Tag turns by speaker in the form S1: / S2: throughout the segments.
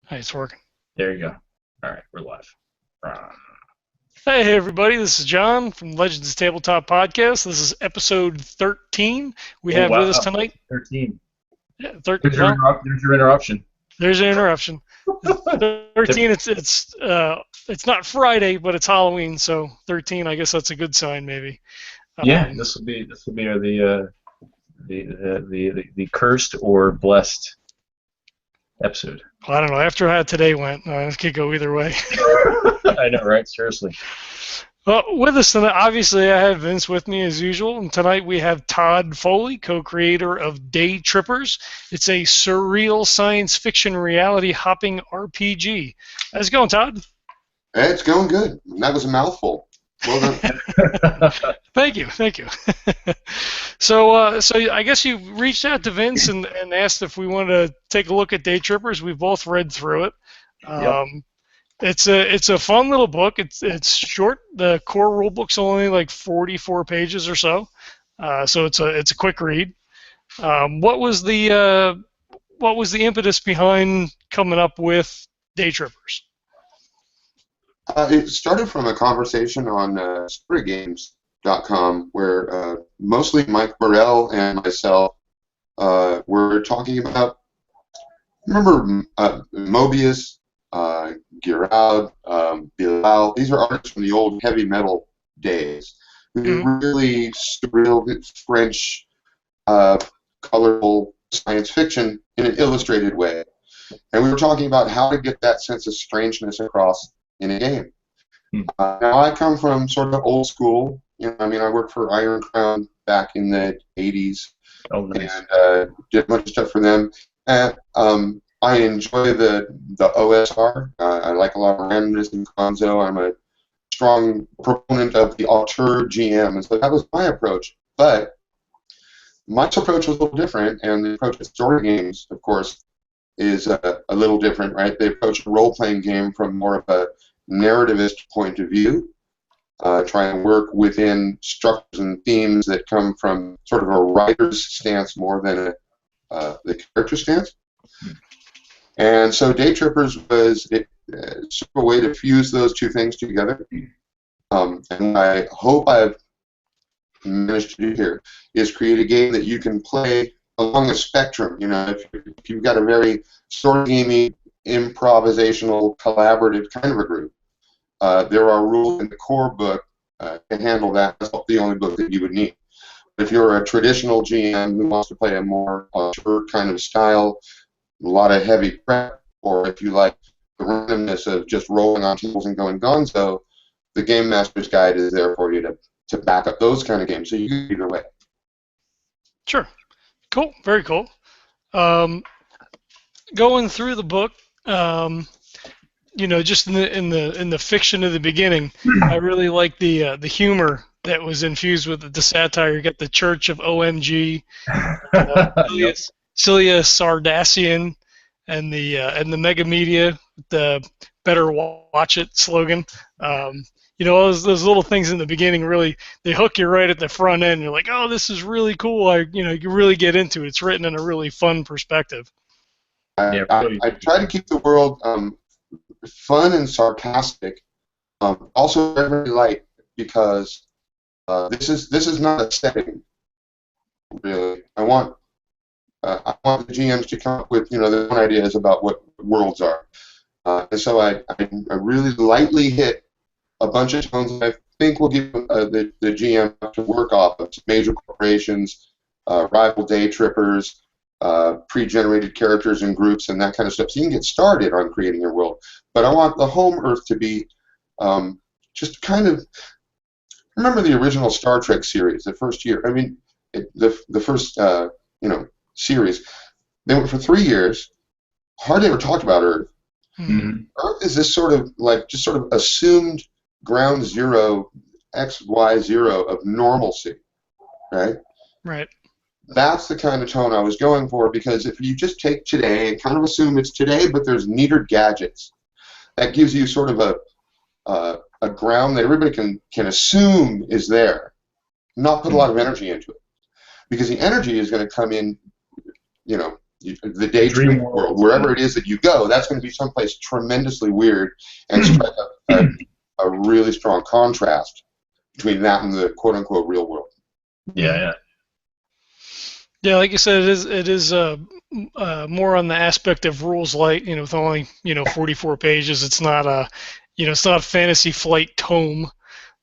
S1: Hey, it's working.
S2: There you go. All right, we're live.
S1: Hey, everybody, this is John from Legends Tabletop Podcast. This is episode 13. We
S2: Oh
S1: have with us
S2: wow,
S1: tonight.
S2: 13.
S1: Yeah, 13. Well,
S2: There's your interruption.
S1: there's an interruption. 13. It's not Friday, but it's Halloween, so 13. I guess that's a good sign, maybe.
S2: Yeah,
S1: Um,
S2: this will be the cursed or blessed episode.
S1: I don't know. After how today went, it could go either way.
S2: I know, right? Seriously.
S1: Well, with us tonight, obviously, I have Vince with me as usual, and tonight we have Tod Foley, co-creator of Daytrippers. It's a surreal science fiction reality hopping RPG. How's it going, Todd?
S3: Hey, it's going good. That was a mouthful. Well done.
S1: Thank you, thank you. So I guess you reached out to Vince and asked if we wanted to take a look at Daytrippers. We both read through it.
S2: Yep.
S1: It's a fun little book. It's short. The core rule book's only like 44 pages or so. So it's a quick read. What was the impetus behind coming up with Daytrippers?
S3: It started from a conversation on storygames.com where mostly Mike Burrell and myself were talking about, remember Mobius, Giraud, Bilal. These are artists from the old heavy metal days who did really surreal French, colorful science fiction in an illustrated way. And we were talking about how to get that sense of strangeness across in a game. Now, I come from sort of old school. I mean, I worked for Iron Crown back in the 80s
S2: Nice.
S3: and did a bunch of stuff for them. And I enjoy the OSR. I like a lot of randomness in Conzo. I'm a strong proponent of the auteur GM, and so that was my approach. But Mike's approach was a little different, and the approach to story games, of course, is a little different, right? They approach a role-playing game from more of a narrativist point of view, try and work within structures and themes that come from sort of a writer's stance more than the character stance. And so Daytrippers was sort of a way to fuse those two things together. And I hope I've managed to do here is create a game that you can play along a spectrum. If you've got a very story gamey, improvisational, collaborative kind of a group, there are rules in the core book to handle that. That's the only book that you would need. If you're a traditional GM who wants to play a more auteur kind of style, a lot of heavy prep, or if you like the randomness of just rolling on tables and going gonzo, the Game Master's Guide is there for you to back up those kind of games. So you can go either way.
S1: Sure. Cool. Very cool. Going through the book, just in the fiction of the beginning, I really like the humor that was infused with the satire. You got the Church of OMG, Celia Sardassian, and the Mega Media, the Better Watch It slogan. Those little things in the beginning really, they hook you right at the front end. You're like, oh, this is really cool. You really get into it. It's written in a really fun perspective.
S3: I try to keep the world fun and sarcastic, also very, very light, because this is not a setting. Really, I want the GMs to come up with their own ideas about what worlds are, and so I really lightly hit a bunch of tones that I think will give the GM to work off of major corporations, rival Daytrippers, pre-generated characters and groups and that kind of stuff. So you can get started on creating your world. But I want the home Earth to be just kind of, remember the original Star Trek series, the first year. I mean, the first series. They went for 3 years. Hardly ever talked about Earth.
S2: Mm-hmm.
S3: Earth is this sort of just sort of assumed ground zero, XY0 of normalcy, right?
S1: Right.
S3: That's the kind of tone I was going for, because if you just take today and kind of assume it's today, but there's neater gadgets, that gives you sort of a ground that everybody can assume is there, not put a lot of energy into it, because the energy is going to come in, the daydream world, wherever it is that you go, that's going to be someplace tremendously weird and strike a really strong contrast between that and the quote-unquote real world.
S2: Yeah.
S1: Yeah, like you said, it is more on the aspect of rules light. With only 44 pages, it's not it's not a Fantasy Flight tome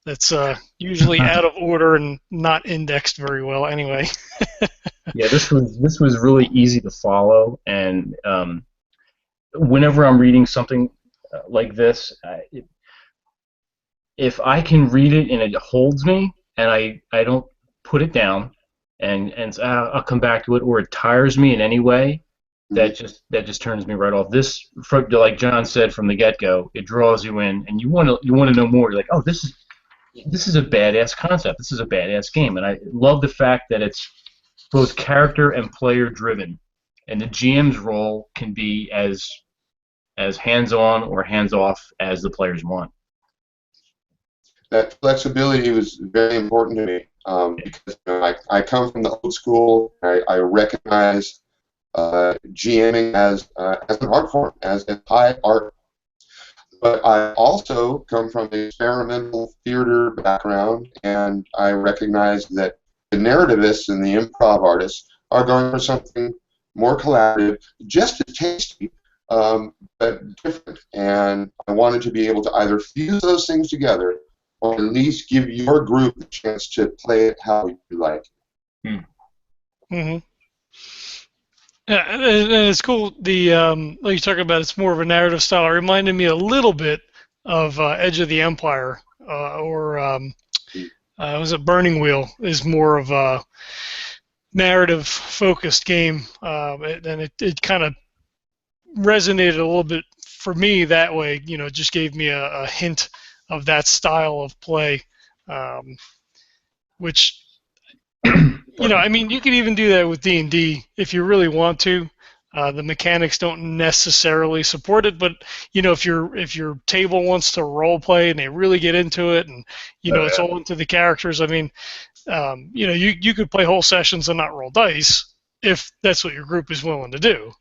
S1: that's usually out of order and not indexed very well anyway.
S2: Yeah, this was really easy to follow, and whenever I'm reading something like this, if I can read it and it holds me, and I don't put it down, and I'll come back to it, or it tires me in any way, that just turns me right off. This, like John said from the get-go, it draws you in, and you want to know more. You're like, oh, this is a badass concept. This is a badass game, and I love the fact that it's both character and player driven, and the GM's role can be as hands-on or hands-off as the players want.
S3: That flexibility was very important to me because I come from the old school. I recognize GMing as an art form, as a high art. But I also come from an experimental theater background, and I recognize that the narrativists and the improv artists are going for something more collaborative, just as tasty, but different. And I wanted to be able to either fuse those things together or at least give your group a chance to play it how you like.
S1: Mm-hmm. Yeah, and it's cool. Like you talk about, it's more of a narrative style. It reminded me a little bit of Edge of the Empire, or was it Burning Wheel? Is more of a narrative-focused game, and it kind of resonated a little bit for me that way. It just gave me a hint of that style of play, which. I mean, you can even do that with D&D if you really want to. The mechanics don't necessarily support it, but if your table wants to role play and they really get into it, and it's all into the characters. I mean, you could play whole sessions and not roll dice if that's what your group is willing to do.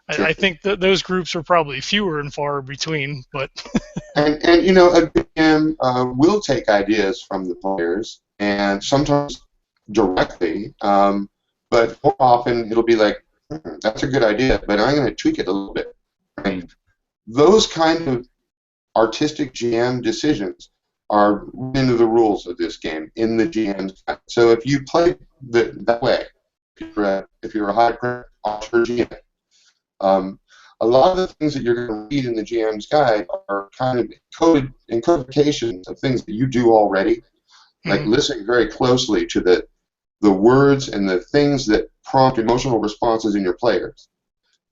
S1: I think that those groups are probably fewer and far between, but
S3: and a GM will take ideas from the players, and sometimes directly, but more often it'll be like, that's a good idea, but I'm going to tweak it a little bit. Right? Those kind of artistic GM decisions are into the rules of this game in the GM's guide. So if you play that way, if you're a high author GM, a lot of the things that you're going to read in the GM's guide are kind of coded in codifications of things that you do already. Like listening very closely to the words and the things that prompt emotional responses in your players.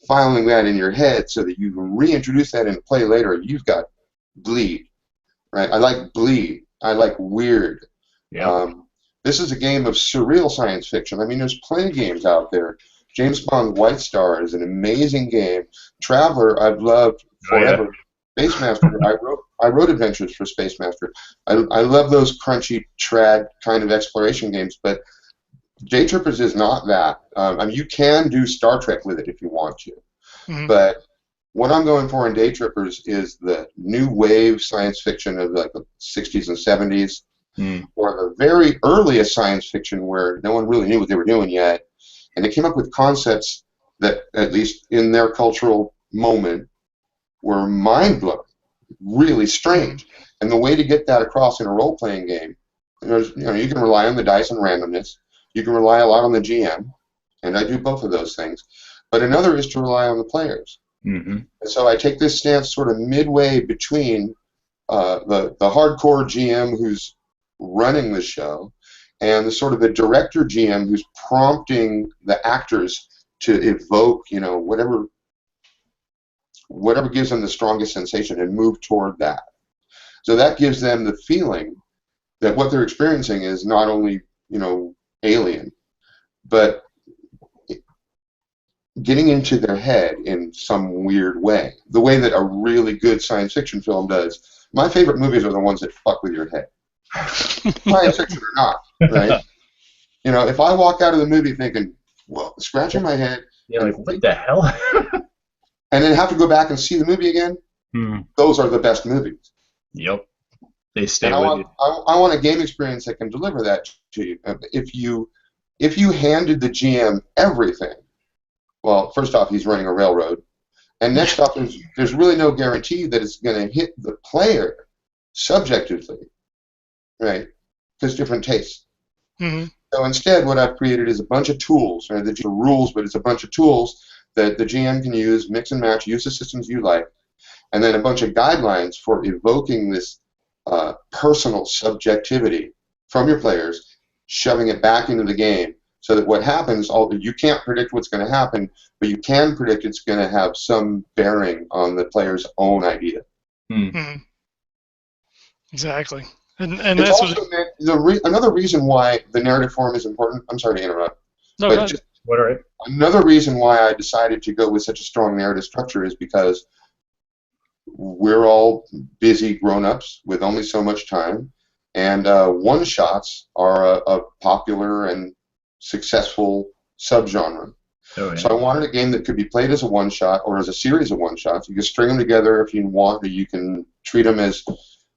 S3: Filing that in your head so that you can reintroduce that into play later. You've got bleed, right? I like bleed. I like weird.
S2: Yeah.
S3: This is a game of surreal science fiction. I mean, there's plenty of games out there. James Bond White Star is an amazing game. Traveler, I've loved forever. Space Master, I wrote adventures for Space Master. I love those crunchy, trad kind of exploration games, but Daytrippers is not that. I mean, you can do Star Trek with it if you want to, but what I'm going for in Daytrippers is the new wave science fiction of like the 60s and 70s, or the very earliest science fiction where no one really knew what they were doing yet, and they came up with concepts that, at least in their cultural moment, were mind-blowing, really strange. And the way to get that across in a role-playing game, you can rely on the dice and randomness. You can rely a lot on the GM, and I do both of those things. But another is to rely on the players. And so I take this stance sort of midway between the hardcore GM who's running the show and the sort of the director GM who's prompting the actors to evoke, whatever gives them the strongest sensation and move toward that. So that gives them the feeling that what they're experiencing is not only, alien, but getting into their head in some weird way, the way that a really good science fiction film does. My favorite movies are the ones that fuck with your head. Science fiction or not, right? If I walk out of the movie thinking, well, scratching my head,
S2: Yeah,
S3: and
S2: like what the hell?
S3: and then have to go back and see the movie again. Those are the best movies.
S2: Yep, they stay
S3: And I
S2: with
S3: want
S2: you.
S3: I want a game experience that can deliver that to you. If you handed the GM everything, well, first off, he's running a railroad, and next off, there's really no guarantee that it's going to hit the player subjectively, right? Because different tastes.
S1: Mm-hmm.
S3: So instead, what I've created is a bunch of tools, right? They're rules, but it's a bunch of tools that the GM can use, mix and match, use the systems you like, and then a bunch of guidelines for evoking this personal subjectivity from your players, shoving it back into the game, so that what happens, you can't predict what's going to happen, but you can predict it's going to have some bearing on the player's own idea.
S1: Mm-hmm. Exactly. And
S3: It's
S1: that's
S3: also another reason why the narrative form is important. I'm sorry to interrupt.
S1: No,
S3: but
S1: go ahead.
S2: What are it?
S3: Another reason why I decided to go with such a strong narrative structure is because we're all busy grown-ups with only so much time, and one-shots are a popular and successful subgenre.
S2: Oh, yeah.
S3: So I wanted a game that could be played as a one-shot or as a series of one-shots. You can string them together if you want, or you can treat them as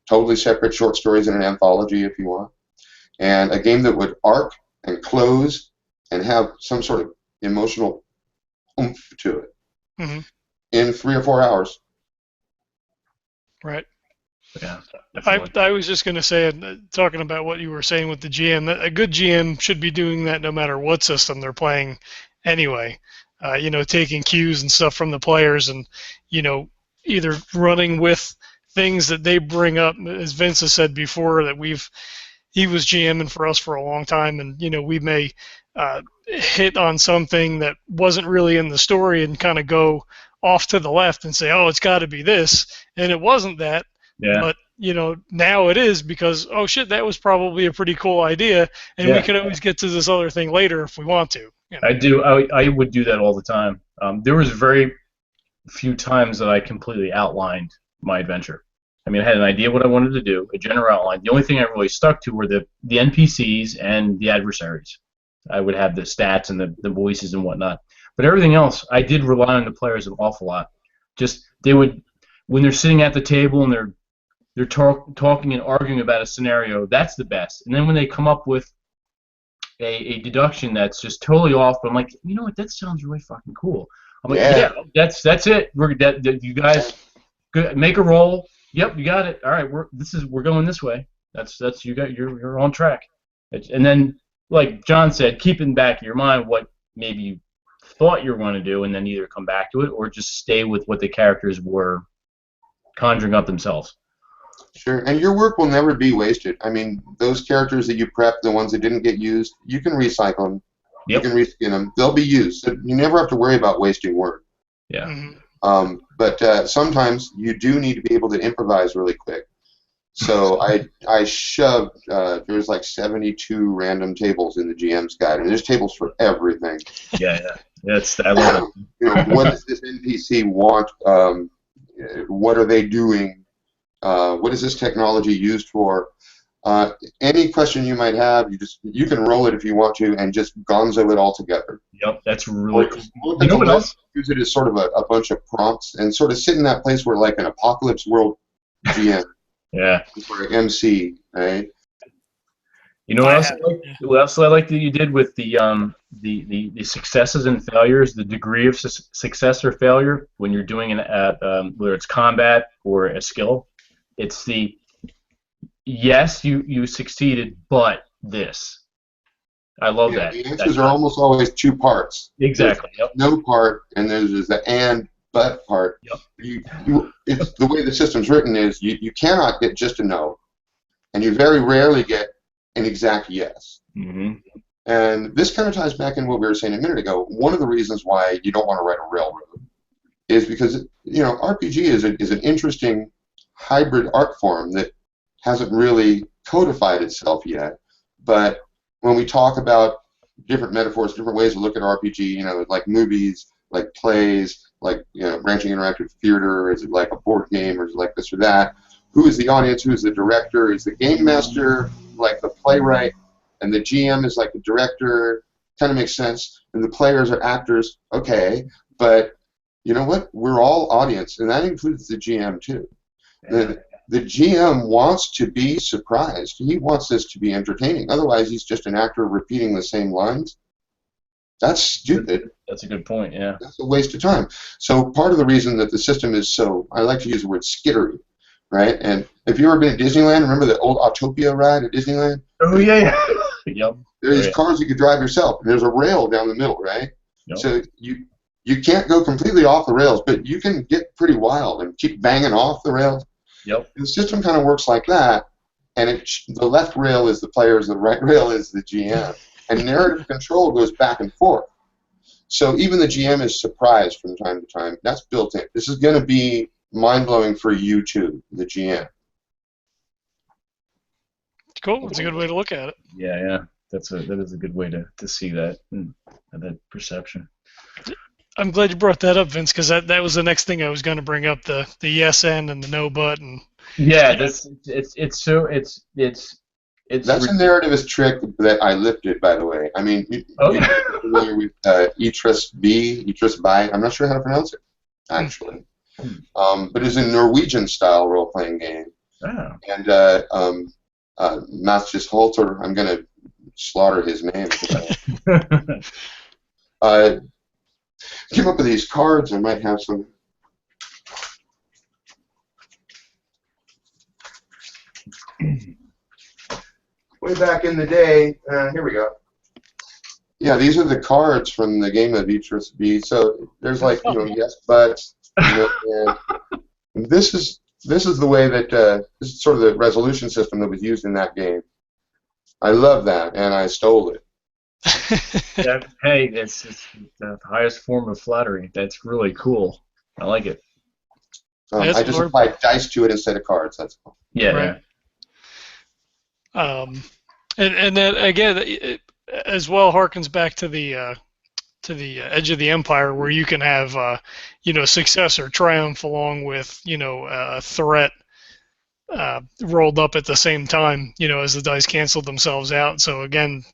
S3: totally separate short stories in an anthology if you want. And a game that would arc and close and have some sort of emotional oomph to it in 3 or 4 hours.
S1: Right.
S2: Yeah.
S1: I was just going to say, talking about what you were saying with the GM, that a good GM should be doing that no matter what system they're playing anyway. Taking cues and stuff from the players and, either running with things that they bring up, as Vince has said before, that he was GMing for us for a long time, and, we may hit on something that wasn't really in the story and kind of go off to the left and say, oh, it's got to be this, and it wasn't that.
S2: Yeah.
S1: But now it is, because oh shit, that was probably a pretty cool idea, and we can always get to this other thing later if we want to.
S2: I do. I would do that all the time. There was very few times that I completely outlined my adventure. I mean, I had an idea what I wanted to do, a general outline. The only thing I really stuck to were the NPCs and the adversaries. I would have the stats and the voices and whatnot. But everything else, I did rely on the players an awful lot. Just they would, when they're sitting at the table and they're talking and arguing about a scenario, that's the best. And then when they come up with a deduction that's just totally off, but I'm like, you know what, that sounds really fucking cool. I'm like, yeah, that's it. You guys make a roll. Yep, you got it. All right, we're going this way. That's you're on track. And then, like John said, keep in the back of your mind what maybe you thought you were going to do, and then either come back to it or just stay with what the characters were conjuring up themselves.
S3: Sure, and your work will never be wasted. I mean, those characters that you prepped, the ones that didn't get used, you can recycle them.
S2: Yep.
S3: You can reskin them. They'll be used. So you never have to worry about wasting work.
S2: Yeah.
S1: Mm-hmm.
S3: But sometimes you do need to be able to improvise really quick. So I shoved, there's like 72 random tables in the GM's guide, and there's tables for everything.
S2: Yeah. I love it.
S3: What does this NPC want? What are they doing? What is this technology used for? Any question you might have, you can roll it if you want to, and just gonzo it all together.
S2: Yep, that's really
S3: cool. You know what else? Use it as sort of a bunch of prompts, and sort of sit in that place where, like, an apocalypse world GM.
S2: Yeah.
S3: Or MC, right?
S2: You know what else I like that you did with the successes and failures, the degree of success or failure when you're doing whether it's combat or a skill. It's the yes, you succeeded, but this. I love that.
S3: The answers are almost always two parts.
S2: Exactly. Yep.
S3: No part, and there's the and but part.
S2: Yep.
S3: It's the way the system's written is you cannot get just a no, and you very rarely get an exact yes.
S2: Mm-hmm.
S3: And this kind of ties back in what we were saying a minute ago. One of the reasons why you don't want to write a railroad is because RPG is an interesting hybrid art form that hasn't really codified itself yet. But when we talk about different metaphors, different ways to look at RPG, like movies, like plays, like branching interactive theater, is it like a board game, or is it like this or that? Who is the audience? Who is the director? Is the game master like the playwright, and the GM is like the director? kind of makes sense. And the players are actors, okay. But you know what? We're all audience, and that includes the GM too. The GM wants to be surprised. He wants this to be entertaining. Otherwise, he's just an actor repeating the same lines. That's stupid.
S2: That's a good point, yeah.
S3: That's a waste of time. So part of the reason that the system is so, I like to use the word skittery, right? And if you've ever been at Disneyland, remember the old Autopia ride at Disneyland?
S2: Oh, yeah. Yep.
S3: There's cars you could drive yourself, and there's a rail down the middle, right?
S2: Yep.
S3: So you can't go completely off the rails, but you can get pretty wild and keep banging off the rails.
S2: Yep.
S3: The system kind of works like that, and the left rail is the players, the right rail is the GM. And narrative control goes back and forth. So even the GM is surprised from time to time. That's built in. This is going to be mind-blowing for you too, the GM.
S1: Cool. That's a good way to look at it.
S2: Yeah. That is a good way to see that and that perception.
S1: I'm glad you brought that up, Vince, because that was the next thing I was going to bring up, the yes and the no button.
S2: Yeah, it's
S3: That's a narrativist trick that I lifted, by the way. I mean, you're familiar with Etrus By. I'm not sure how to pronounce it, actually. But it's a Norwegian-style role-playing game.
S2: Oh.
S3: And Mathias Holter, I'm going to slaughter his name. Came up with these cards. I might have some. Way back in the day, here we go. Yeah, these are the cards from the game of Etrus B. So there's like, yes, but, and this is the way that this is sort of the resolution system that was used in that game. I love that, and I stole it.
S2: Hey, it's the highest form of flattery. That's really cool. I like it.
S3: I just applied dice to it instead of cards. That's all.
S2: Yeah.
S1: Right. And that again, it as well harkens back to the Edge of the Empire, where you can have success or triumph along with a threat rolled up at the same time, as the dice cancel themselves out. So again,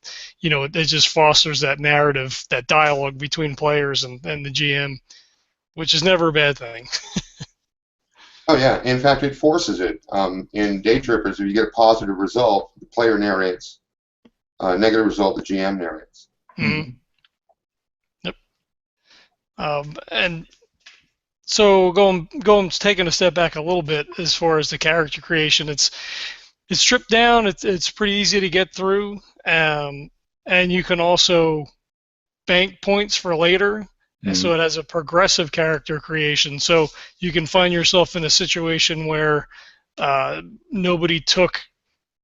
S1: it just fosters that narrative, that dialogue between players and the GM, which is never a bad thing.
S3: Oh yeah, in fact, it forces it. In Daytrippers, if you get a positive result, the player narrates. Negative result, the GM narrates.
S1: Mm-hmm. Yep. And so going taking a step back a little bit as far as the character creation, it's stripped down. It's pretty easy to get through, and you can also bank points for later. And so it has a progressive character creation. So you can find yourself in a situation where nobody took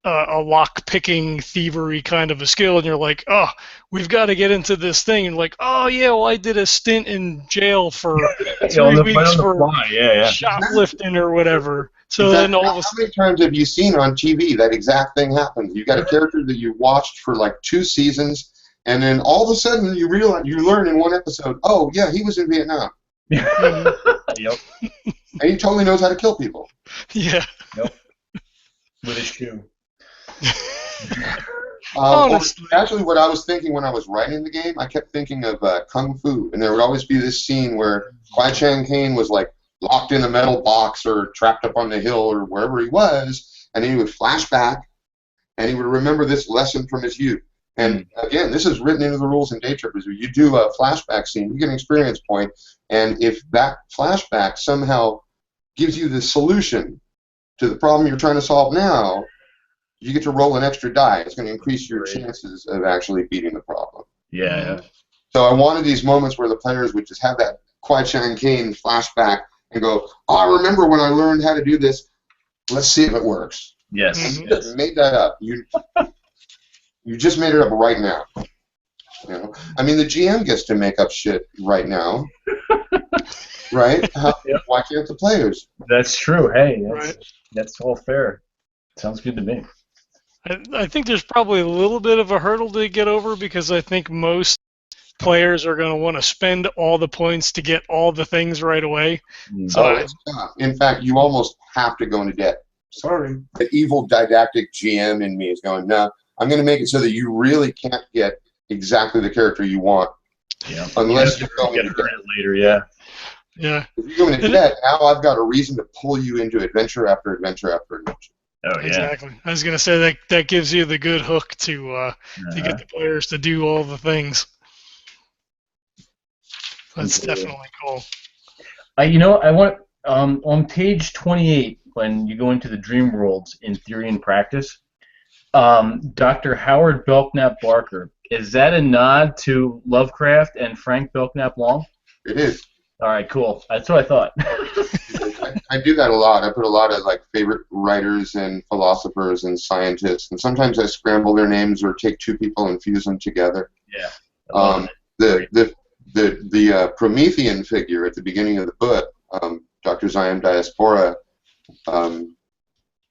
S1: a lock-picking, thievery kind of a skill, and you're like, oh, we've got to get into this thing. And like, oh, yeah, well, I did a stint in jail for 3 weeks for shoplifting or whatever. So then all of a sudden...
S3: How many times have you seen on TV that exact thing happens? You've got a character that you watched for like 2 seasons, and then all of a sudden you learn in one episode, oh, yeah, he was in Vietnam.
S2: Yep.
S3: And he totally knows how to kill people.
S1: Yeah.
S2: Yep. With a shoe.
S3: Actually, what I was thinking when I was writing the game, I kept thinking of Kung Fu, and there would always be this scene where Kwai Chang Caine was like locked in a metal box or trapped up on the hill or wherever he was, and he would flash back, and he would remember this lesson from his youth. And again, this is written into the rules in Daytrippers. You do a flashback scene, you get an experience point, and if that flashback somehow gives you the solution to the problem you're trying to solve now, you get to roll an extra die. It's going to increase your chances of actually beating the problem.
S2: Yeah.
S3: So I wanted these moments where the players would just have that Kwai Chang Caine flashback and go, oh, I remember when I learned how to do this. Let's see if it works.
S2: Yes.
S3: You just made that up. You just made it up right now. I mean, the GM gets to make up shit right now. Right? Why can't the players?
S2: That's true. Hey, that's all fair. Sounds good to me.
S1: I think there's probably a little bit of a hurdle to get over, because I think most players are going to want to spend all the points to get all the things right away. So
S3: in fact, you almost have to go into debt. Sorry. The evil didactic GM in me is going, no, I'm going to make it so that you really can't get exactly the character you want.
S2: Yeah.
S3: Unless you're going
S2: get
S3: to
S2: hurt later, yeah.
S1: Yeah.
S3: If you're going to debt, now I've got a reason to pull you into adventure after adventure after adventure.
S2: Oh, yeah.
S1: Exactly. I was gonna say that gives you the good hook to get the players to do all the things. That's definitely cool.
S2: I want on page 28 when you go into the dream worlds in theory and practice. Dr. Howard Belknap Barker, is that a nod to Lovecraft and Frank Belknap Long?
S3: It is.
S2: All right, cool. That's what I thought.
S3: I do that a lot. I put a lot of like favorite writers and philosophers and scientists, and sometimes I scramble their names or take two people and fuse them together.
S2: Yeah.
S3: The Promethean figure at the beginning of the book, Dr. Zion Diaspora,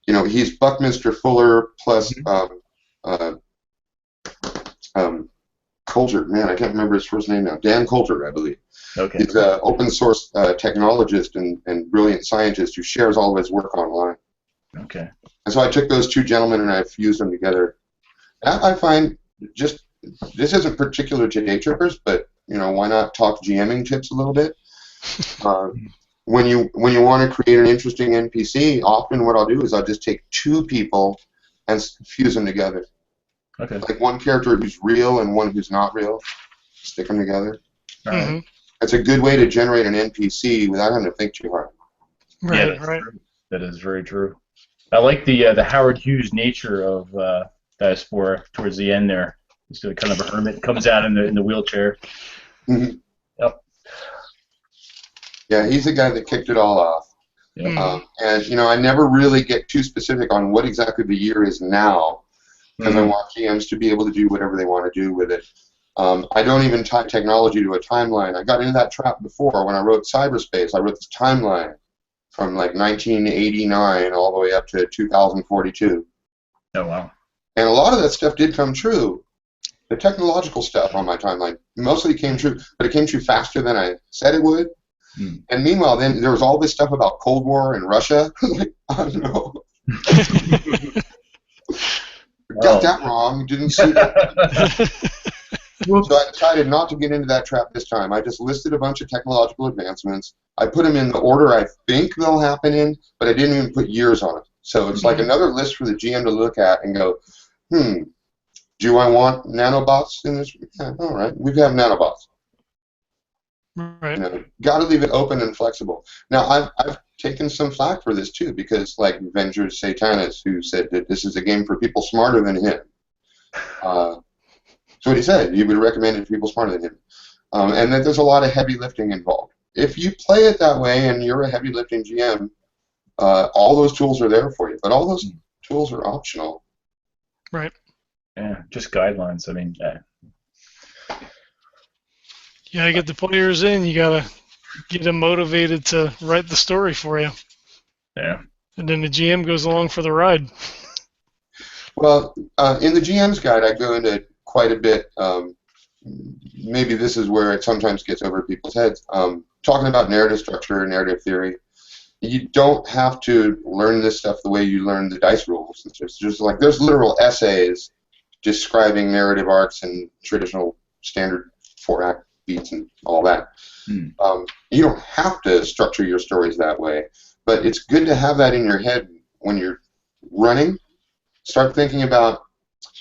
S3: he's Buckminster Fuller plus Coulter. Man, I can't remember his first name now. Dan Coulter, I believe.
S2: Okay.
S3: He's an open source technologist and brilliant scientist who shares all of his work online.
S2: Okay.
S3: And so I took those two gentlemen and I fused them together. And I find this isn't particular to Daytrippers, but why not talk GMing tips a little bit? When you want to create an interesting NPC, often what I'll do is I'll just take two people and fuse them together.
S2: Okay.
S3: Like one character who's real and one who's not real, stick them together.
S2: All right.
S3: That's a good way to generate an NPC without having to think too hard.
S1: Right,
S2: yeah,
S1: right.
S2: True. That is very true. I like the Howard Hughes nature of Diaspora towards the end there. Just kind of a hermit comes out in the wheelchair.
S3: Mm-hmm.
S2: Yep.
S3: Yeah, he's the guy that kicked it all off.
S2: Yep.
S3: And I never really get too specific on what exactly the year is now, because I want GMs to be able to do whatever they want to do with it. I don't even tie technology to a timeline. I got into that trap before when I wrote Cyberspace. I wrote this timeline from like 1989 all the way up to 2042.
S2: Oh, wow.
S3: And a lot of that stuff did come true. The technological stuff on my timeline mostly came true, but it came true faster than I said it would. And meanwhile, then there was all this stuff about Cold War and Russia. Like, oh no. Got that wrong. Didn't see that. So I decided not to get into that trap this time. I just listed a bunch of technological advancements. I put them in the order I think they'll happen in, but I didn't even put years on it. So it's like another list for the GM to look at and go, do I want nanobots in this? Yeah, all right, we have nanobots.
S1: Right.
S3: Got to leave it open and flexible. Now, I've taken some flack for this too, because like Vengers Satanis, who said that this is a game for people smarter than him. So what he said, he would recommend it to people smarter than him. And that there's a lot of heavy lifting involved. If you play it that way and you're a heavy lifting GM, all those tools are there for you. But all those tools are optional.
S1: Right.
S2: Yeah, just guidelines. I mean,
S1: You gotta get the players in. You gotta get them motivated to write the story for you.
S2: yeah.
S1: And then the GM goes along for the ride.
S3: Well, in the GM's guide, I go into quite a bit. Maybe this is where it sometimes gets over people's heads. Talking about narrative structure, narrative theory. You don't have to learn this stuff the way you learn the dice rules. It's just like there's literal essays describing narrative arcs and traditional standard 4-act beats and all that. You don't have to structure your stories that way, but it's good to have that in your head when you're running. Start thinking about,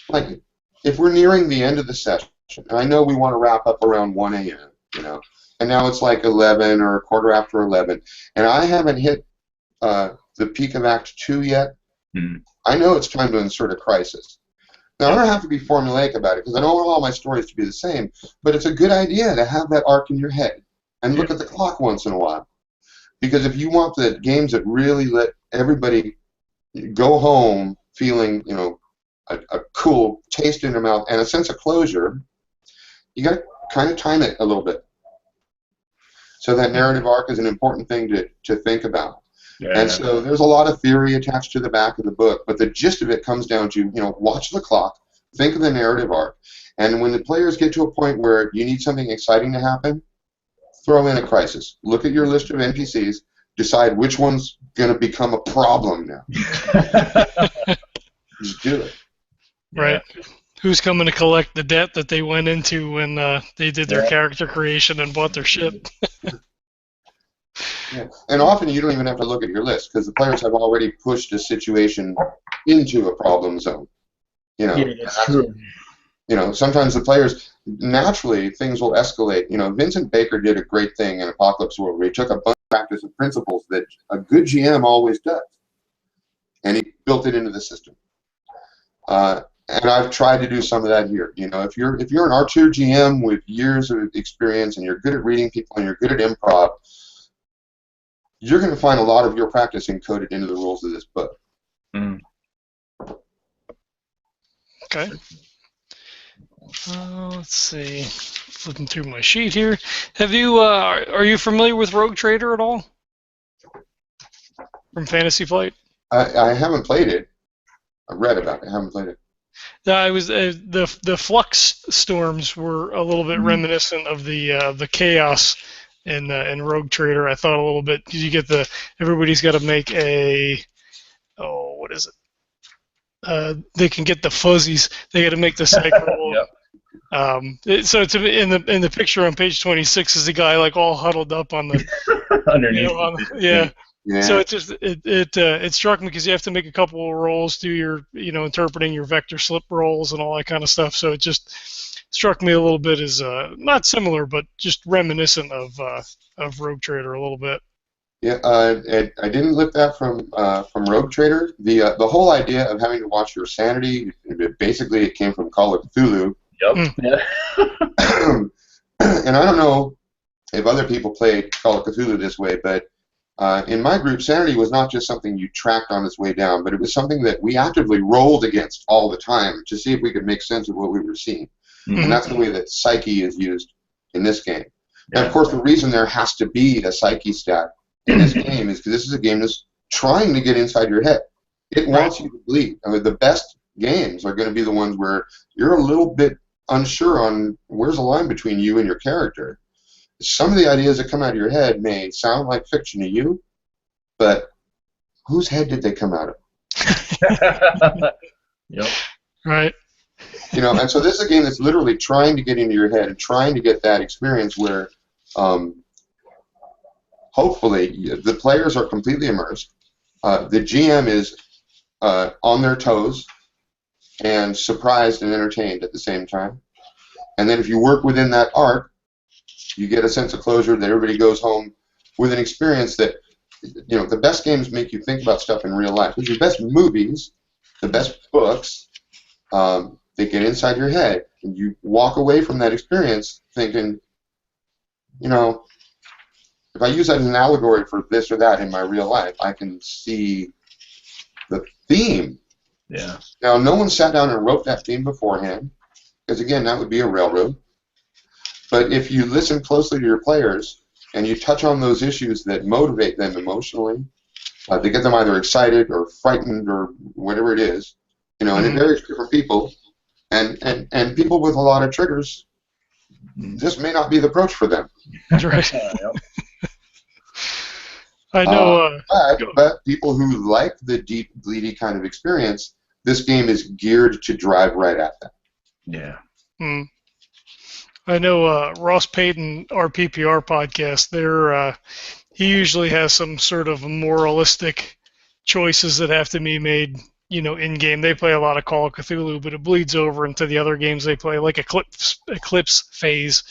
S3: like, if we're nearing the end of the session, I know we want to wrap up around 1 a.m., and now it's like 11 or a quarter after 11, and I haven't hit the peak of Act 2 yet. I know it's time to insert a crisis. Now, I don't have to be formulaic about it, because I don't want all my stories to be the same, but it's a good idea to have that arc in your head and look at the clock once in a while. Because if you want the games that really let everybody go home feeling, a cool taste in their mouth and a sense of closure, you got to kind of time it a little bit. So that narrative arc is an important thing to think about. Yeah. And so there's a lot of theory attached to the back of the book, but the gist of it comes down to, watch the clock, think of the narrative arc, and when the players get to a point where you need something exciting to happen, throw in a crisis. Look at your list of NPCs, decide which one's going to become a problem now. Just do it.
S1: Right. who's coming to collect the debt that they went into when they did their
S2: Yeah.
S1: character creation and bought their ship.
S3: Yeah. And often you don't even have to look at your list because the players have already pushed a situation into a problem zone. You know,
S2: Yeah, that's true.
S3: you know, sometimes the players, naturally, things will escalate. You know, Vincent Baker did a great thing in Apocalypse World where he took a bunch of practice and principles that a good GM always does, and he built it into the system. And I've tried to do some of that here. You know, if you're an R2 GM with years of experience and you're good at reading people and you're good at improv, you're going to find a lot of your practice encoded into the rules of this book.
S2: Mm.
S1: Okay. Let's see. Flipping through my sheet here. Have you? Are you familiar with Rogue Trader at all? From Fantasy Flight?
S3: I haven't played it. I've read about it. I haven't played it.
S1: I was the flux storms were a little bit reminiscent of the chaos in Rogue Trader. I thought a little bit because you get everybody's got to make what is it? They can get the fuzzies. They got to make the cycle.
S2: Yep.
S1: So it's in the picture on page 26 is the guy like all huddled up on the
S2: Underneath.
S1: yeah.
S3: Yeah.
S1: So it struck me because you have to make a couple of rolls, do your interpreting your vector slip rolls and all that kind of stuff. So it just struck me a little bit as not similar, but just reminiscent of Rogue Trader a little bit.
S3: Yeah, I didn't lift that from Rogue Trader. The whole idea of having to watch your sanity, basically, it came from Call of Cthulhu.
S2: Yep. Yeah.
S3: And I don't know if other people played Call of Cthulhu this way, but in my group, sanity was not just something you tracked on its way down, but it was something that we actively rolled against all the time to see if we could make sense of what we were seeing.
S2: Mm-hmm.
S3: And that's the way that psyche is used in this game.
S2: Yeah.
S3: And of course, the reason there has to be a psyche stat in this game is because this is a game that's trying to get inside your head. It wants you to bleed. I mean, the best games are going to be the ones where you're a little bit unsure on where's the line between you and your character. Some of the ideas that come out of your head may sound like fiction to you, but whose head did they come out of?
S2: Yep.
S1: Right.
S3: You know, and so this is a game that's literally trying to get into your head and trying to get that experience where hopefully the players are completely immersed. The GM is on their toes and surprised and entertained at the same time. And then if you work within that arc, you get a sense of closure that everybody goes home with an experience that, the best games make you think about stuff in real life. Because the best movies, the best books, they get inside your head. And you walk away from that experience thinking, if I use that as an allegory for this or that in my real life, I can see the theme.
S2: Yeah.
S3: Now, no one sat down and wrote that theme beforehand, because, again, that would be a railroad. But if you listen closely to your players and you touch on those issues that motivate them emotionally, they get them either excited or frightened or whatever it is, and it varies for different people. And people with a lot of triggers, this may not be the approach for them.
S1: That's right. I know.
S3: But people who like the deep, bleedy kind of experience, this game is geared to drive right at them.
S2: Yeah.
S1: I know Ross Payton, our PPR podcast, he usually has some sort of moralistic choices that have to be made, in-game. They play a lot of Call of Cthulhu, but it bleeds over into the other games they play, like Eclipse Phase.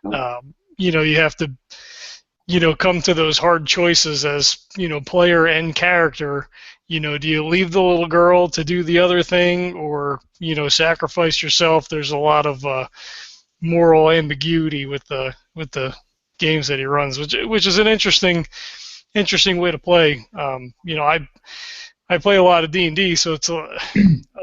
S1: You have to, come to those hard choices as, player and character. Do you leave the little girl to do the other thing or, sacrifice yourself? There's a lot of moral ambiguity with the games that he runs, which is an interesting way to play. I play a lot of D&D, so it's a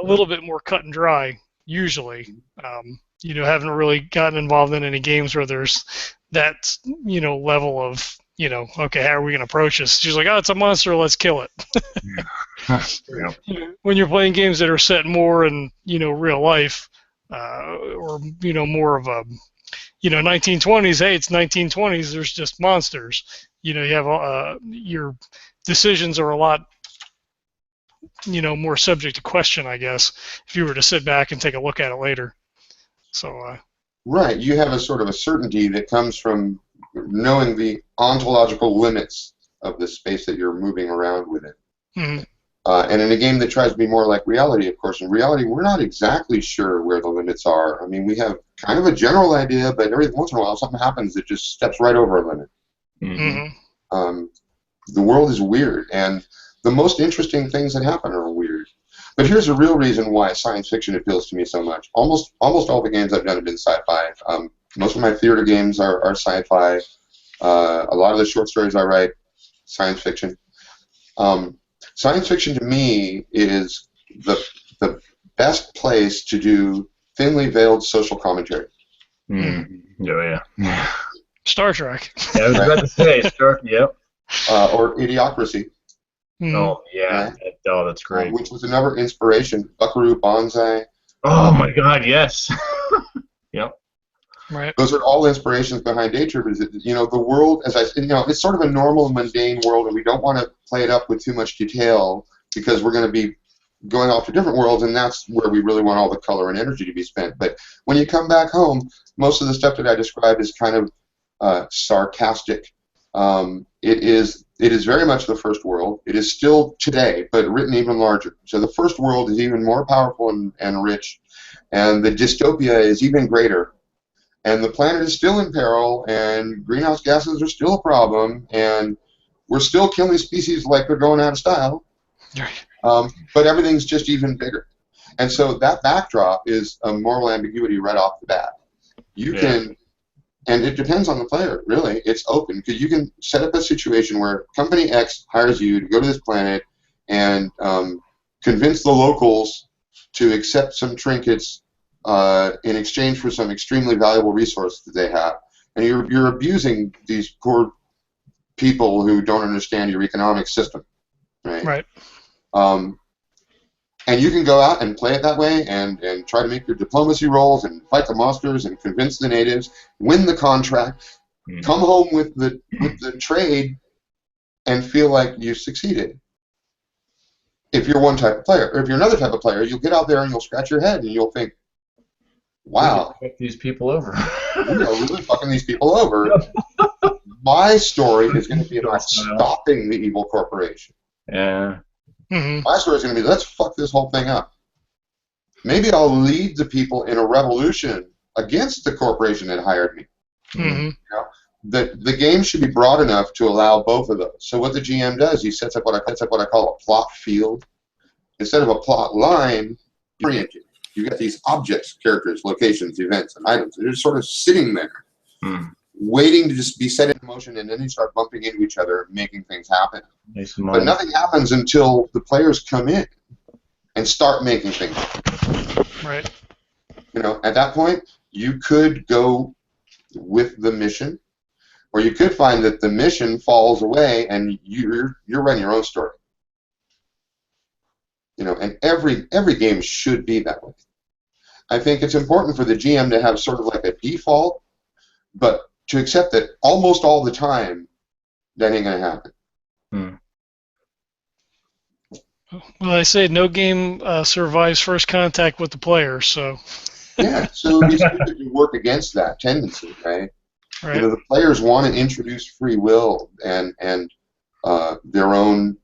S1: little bit more cut and dry usually. Haven't really gotten involved in any games where there's that level of okay, how are we gonna approach this? She's like, oh, it's a monster, let's kill it. When you're playing games that are set more in real life. Or more of a 1920s. Hey, it's 1920s. There's just monsters. You have your decisions are a lot more subject to question, I guess, if you were to sit back and take a look at it later. So.
S3: Right. You have a sort of a certainty that comes from knowing the ontological limits of the space that you're moving around within.
S1: Mm-hmm.
S3: And in a game that tries to be more like reality, of course, in reality, we're not exactly sure where the limits are. I mean, we have kind of a general idea, but every once in a while something happens that just steps right over a limit.
S1: Mm-hmm.
S3: The world is weird, and the most interesting things that happen are weird. But here's a real reason why science fiction appeals to me so much. Almost all the games I've done have been sci-fi. Most of my theater games are sci-fi. A lot of the short stories I write, science fiction. Science fiction to me is the best place to do thinly veiled social commentary.
S2: Oh, yeah.
S1: Star Trek.
S2: Yeah, I was about to say, Star Trek, yep.
S3: Or Idiocracy.
S2: Oh, yeah.
S3: Right?
S2: Oh, that's great.
S3: Which was another inspiration. Buckaroo Banzai.
S2: Oh, my God, yes. Yep.
S1: Right.
S3: Those are all inspirations behind Daytrippers. The world, as I said, it's sort of a normal, mundane world, and we don't want to play it up with too much detail because we're going to be going off to different worlds, and that's where we really want all the color and energy to be spent. But when you come back home, most of the stuff that I described is kind of sarcastic. It is very much the first world. It is still today, but written even larger. So the first world is even more powerful and rich, and the dystopia is even greater. And the planet is still in peril, and greenhouse gases are still a problem, and we're still killing species like they're going out of style. But everything's just even bigger. And so that backdrop is a moral ambiguity right off the bat. You can, and it depends on the player, really. It's open, because you can set up a situation where Company X hires you to go to this planet and convince the locals to accept some trinkets in exchange for some extremely valuable resource that they have. And you're abusing these poor people who don't understand your economic system. Right. And you can go out and play it that way and try to make your diplomacy rolls and fight the monsters and convince the natives, win the contract, come home with the trade, and feel like you succeeded. If you're one type of player. Or if you're another type of player, you'll get out there and you'll scratch your head and you'll think, wow,
S2: fuck these people over.
S3: We are really fucking these people over. My story is going to be about stopping the evil corporation.
S2: Yeah.
S3: My story is going to be, let's fuck this whole thing up. Maybe I'll lead the people in a revolution against the corporation that hired me. The game should be broad enough to allow both of those. So what the GM does, he sets up what I call a plot field. Instead of a plot line, oriented. You've got these objects, characters, locations, events, and items. They're just sort of sitting there, waiting to just be set in motion, and then you start bumping into each other, making things happen. But nothing happens until the players come in and start making things happen.
S1: Right.
S3: At that point, you could go with the mission, or you could find that the mission falls away, and you're running your own story. And every game should be that way. I think it's important for the GM to have sort of like a default, but to accept that almost all the time, that ain't going to happen.
S1: Well, I say no game survives first contact with the player, so...
S3: Yeah, so it's good to work against that tendency, right? The players want to introduce free will and their own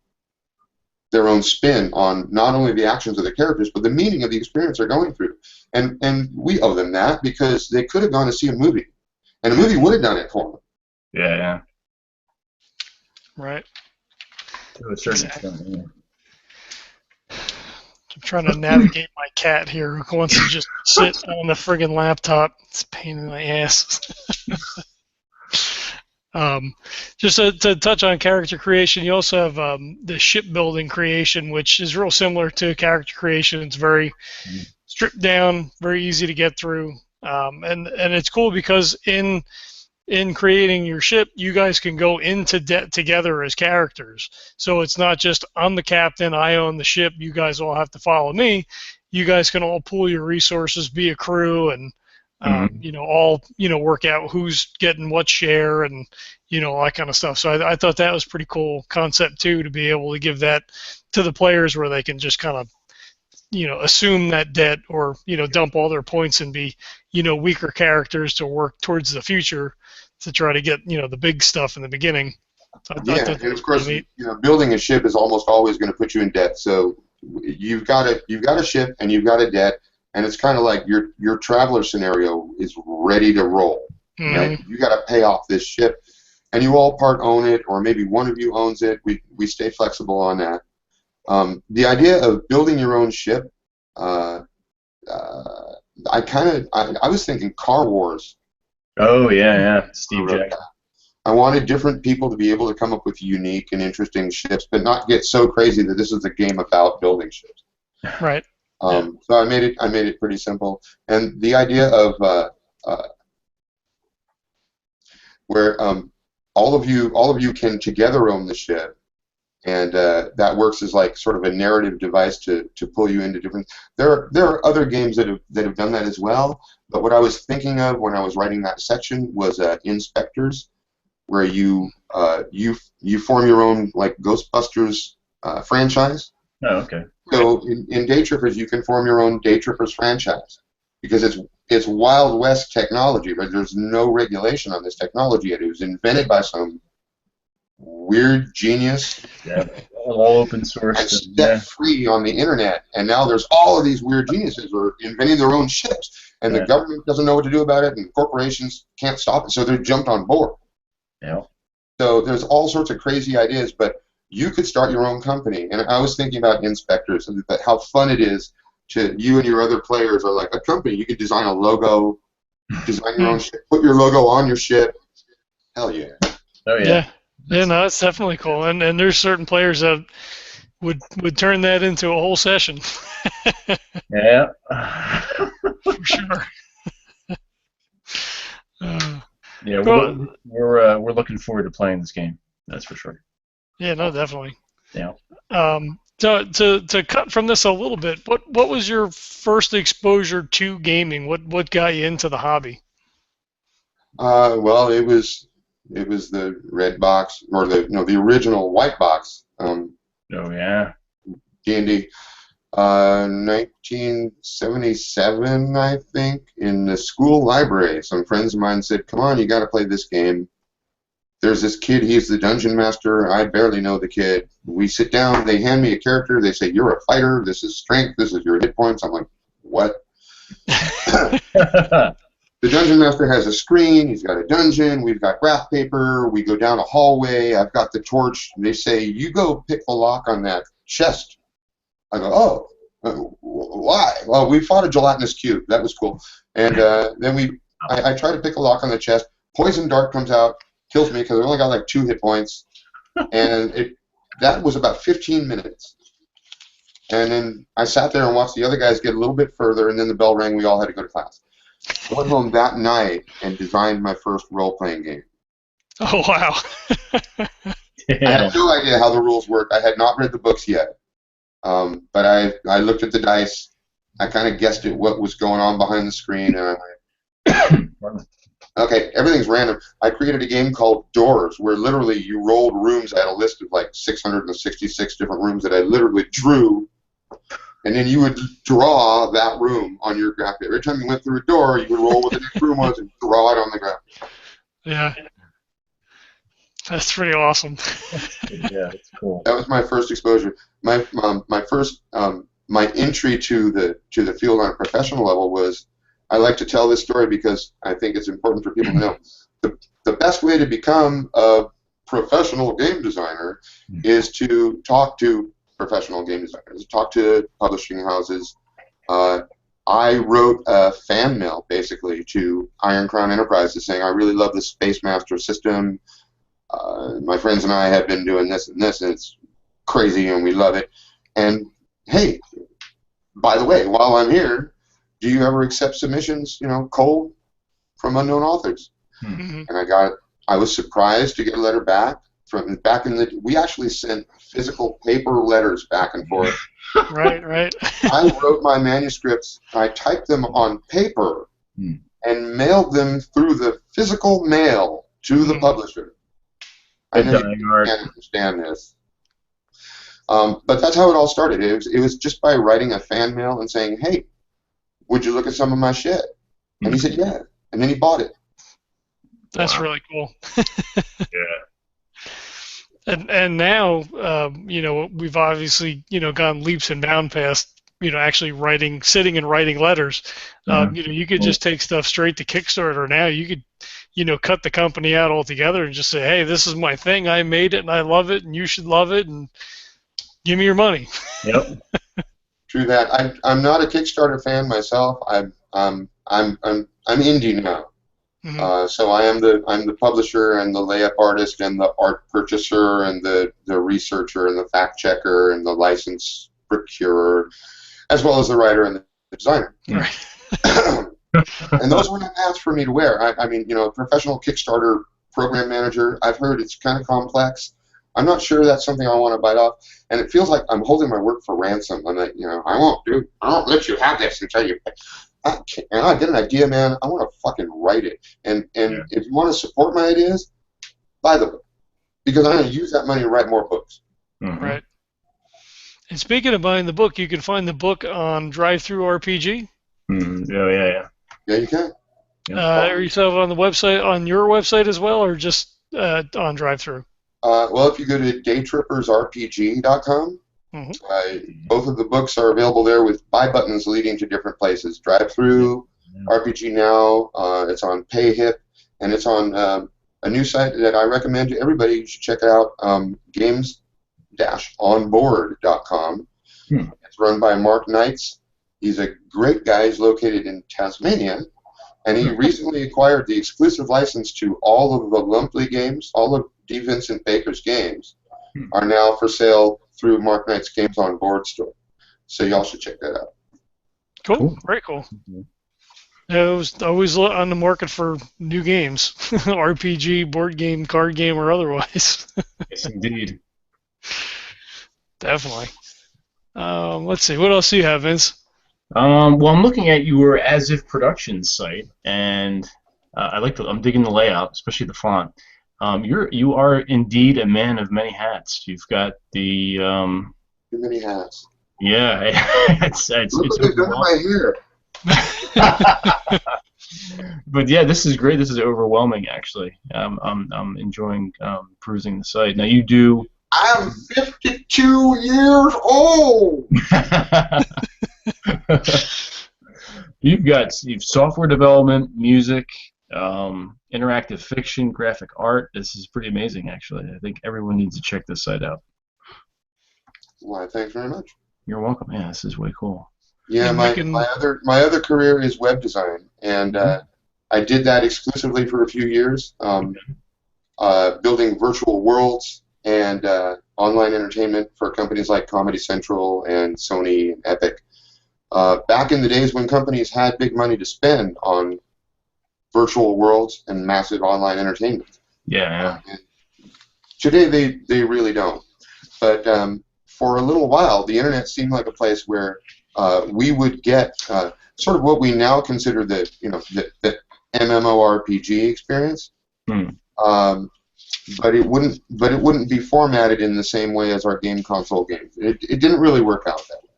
S3: spin on not only the actions of the characters, but the meaning of the experience they're going through. And we owe them that because they could have gone to see a movie, and a movie would have done it for them.
S2: Yeah.
S1: Right.
S2: To a certain extent, yeah.
S1: I'm trying to navigate my cat here who wants to just sit on the friggin' laptop. It's a pain in my ass. Just to touch on character creation, you also have the shipbuilding creation, which is real similar to character creation. It's very stripped down, very easy to get through, and it's cool because in creating your ship, you guys can go into debt together as characters. So it's not just I'm the captain, I own the ship, you guys all have to follow me. You guys can all pool your resources, be a crew, and all work out who's getting what share and all that kind of stuff. So I thought that was pretty cool concept too, to be able to give that to the players where they can just kind of assume that debt, or dump all their points and be weaker characters to work towards the future to try to get the big stuff in the beginning. So I
S3: Yeah,
S1: thought that
S3: and
S1: was
S3: of course,
S1: pretty neat.
S3: building a ship is almost always going to put you in debt. So you've got a ship and you've got a debt, and it's kind of like your traveler scenario is ready to roll. Right? You got to pay off this ship, and you all part own it, or maybe one of you owns it. We stay flexible on that. The idea of building your own ship, I was thinking Car Wars.
S2: Oh yeah, Steve Jackson.
S3: I wanted different people to be able to come up with unique and interesting ships, but not get so crazy that this is a game about building ships.
S1: Right.
S3: So I made it pretty simple, and the idea of where all of you can together own the ship, and that works as like sort of a narrative device to pull you into different. There are other games that have done that as well, but what I was thinking of when I was writing that section was Inspectors, where you form your own like Ghostbusters franchise.
S2: Oh, okay.
S3: So in Daytrippers, you can form your own Daytrippers franchise because it's Wild West technology, but there's no regulation on this technology yet. It was invented by some weird genius.
S2: Yeah, all open source.
S3: And set free on the internet, and now there's all of these weird geniuses who are inventing their own ships, and the government doesn't know what to do about it, and corporations can't stop it, so they're jumped on board.
S2: Yeah.
S3: So there's all sorts of crazy ideas, but you could start your own company. And I was thinking about Inspectors, and how fun it is to you and your other players are like a company. You could design a logo, design your own ship, put your logo on your ship. Hell yeah.
S2: Oh yeah.
S1: Yeah, no, it's definitely cool. And there's certain players that would turn that into a whole session.
S2: Yeah.
S1: For sure.
S2: Yeah, we're looking forward to playing this game. That's for sure.
S1: Yeah, no, definitely.
S2: Yeah.
S1: To cut from this a little bit, what was your first exposure to gaming? What got you into the hobby?
S3: Well, it was the red box, or the original white box.
S2: Oh yeah.
S3: D&D. 1977, I think, in the school library. Some friends of mine said, "Come on, you got to play this game. There's this kid, he's the dungeon master. I barely know the kid. We sit down, they hand me a character, they say, you're a fighter, this is strength, this is your hit points." I'm like, what? The dungeon master has a screen, he's got a dungeon, we've got graph paper, we go down a hallway, I've got the torch. They say, you go pick the lock on that chest. I go, oh, why? Well, we fought a gelatinous cube. That was cool. And then I try to pick a lock on the chest. Poison dart comes out, kills me because I only got like 2 hit points. And that was about 15 minutes. And then I sat there and watched the other guys get a little bit further, and then the bell rang. We all had to go to class. I went home that night and designed my first role-playing game.
S1: Oh, wow.
S3: I had no idea how the rules worked. I had not read the books yet. But I looked at the dice. I kind of guessed at what was going on behind the screen, and I'm like, okay, everything's random. I created a game called Doors, where literally you rolled rooms. I had a list of like 666 different rooms that I literally drew, and then you would draw that room on your graphic. Every time you went through a door, you would roll what the next room was and draw it on the graphic.
S1: Yeah. That's pretty awesome.
S2: Yeah, it's cool.
S3: That was my first exposure. My entry to the field on a professional level was, I like to tell this story because I think it's important for people to know. The best way to become a professional game designer is to talk to professional game designers, talk to publishing houses. I wrote a fan mail basically to Iron Crown Enterprises saying, I really love the Space Master system. My friends and I have been doing this and this, and it's crazy, and we love it. And hey, by the way, while I'm here, do you ever accept submissions, cold from unknown authors?
S1: Mm-hmm.
S3: And I was surprised to get a letter back we actually sent physical paper letters back and forth.
S1: Right.
S3: I wrote my manuscripts, I typed them on paper and mailed them through the physical mail to the publisher. I know you can't understand this. But that's how it all started. It was just by writing a fan mail and saying, "Hey, would you look at some of my shit?" And he said, "Yeah," and then he bought it.
S1: That's
S2: Wow.
S1: really cool.
S2: Yeah.
S1: And now, we've obviously, gone leaps and bounds past, actually sitting and writing letters.
S2: Yeah.
S1: You could just take stuff straight to Kickstarter now. You could, cut the company out altogether and just say, hey, this is my thing. I made it and I love it and you should love it and give me your money.
S2: Yep.
S3: True that. I'm not a Kickstarter fan myself. I'm indie now.
S1: Mm-hmm.
S3: So I'm the publisher and the layup artist and the art purchaser and the researcher and the fact checker and the license procurer, as well as the writer and the designer.
S1: Right.
S3: And those were not hats for me to wear. I mean, a professional Kickstarter program manager, I've heard it's kind of complex. I'm not sure that's something I want to bite off, and it feels like I'm holding my work for ransom. I'm like, I won't let you have this until you. I get an idea, man. I want to fucking write it, and if you want to support my ideas, buy the book, because I'm going to use that money to write more books.
S2: Mm-hmm.
S1: Right. And speaking of buying the book, you can find the book on Drive-Thru RPG.
S2: Mm-hmm. Yeah.
S3: Yeah, you can.
S1: Are yourself on the website, on your website as well, or just on Drive-Thru?
S3: Well, if you go to daytrippersrpg.com, both of the books are available there with buy buttons leading to different places. Drive-Thru, RPG Now, it's on PayHip, and it's on a new site that I recommend to everybody. You should check it out, games-onboard.com. It's run by Mark Knights. He's a great guy. He's located in Tasmania, and he recently acquired the exclusive license to all of the Lumpley games. All of D. Vincent Baker's games are now for sale through Mark Knight's Games on Board store. So y'all should check that out.
S1: Cool. Very cool. I was always on the market for new games, RPG, board game, card game, or otherwise.
S2: Yes, indeed.
S1: Definitely. Let's see. What else do you have, Vince?
S2: Well, I'm looking at your As If Productions site, and I'm digging the layout, especially the font. You are indeed a man of many hats. You've got the
S3: Too many hats.
S2: Yeah, it's
S3: Look what they've done to my hair.
S2: But yeah, this is great. This is overwhelming, actually. I'm enjoying perusing the site. Now you do.
S3: I'm 52 years old.
S2: You've software development, music, interactive fiction, graphic art. This is pretty amazing, actually. I think everyone needs to check this site out.
S3: Why, thanks very much.
S2: You're welcome. Yeah, this is way cool.
S3: Yeah, my other career is web design, and I did that exclusively for a few years, building virtual worlds and online entertainment for companies like Comedy Central and Sony and Epic. Back in the days when companies had big money to spend on virtual worlds and massive online entertainment.
S2: Yeah.
S3: Today they really don't. But for a little while, the internet seemed like a place where we would get sort of what we now consider the MMORPG experience. But it wouldn't be formatted in the same way as our game console games. It didn't really work out that way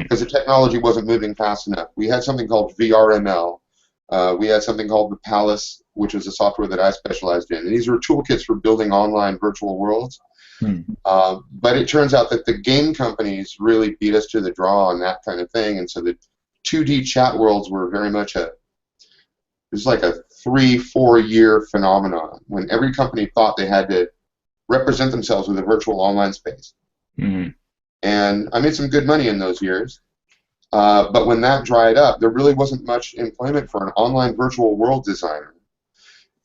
S3: because the technology wasn't moving fast enough. We had something called VRML. We had something called the Palace, which was a software that I specialized in. And these were toolkits for building online virtual worlds. But it turns out that the game companies really beat us to the draw on that kind of thing. And so the 2D chat worlds were very much it was like a 3-4 year phenomenon when every company thought they had to represent themselves with a virtual online space. And I made some good money in those years. But when that dried up, there really wasn't much employment for an online virtual world designer.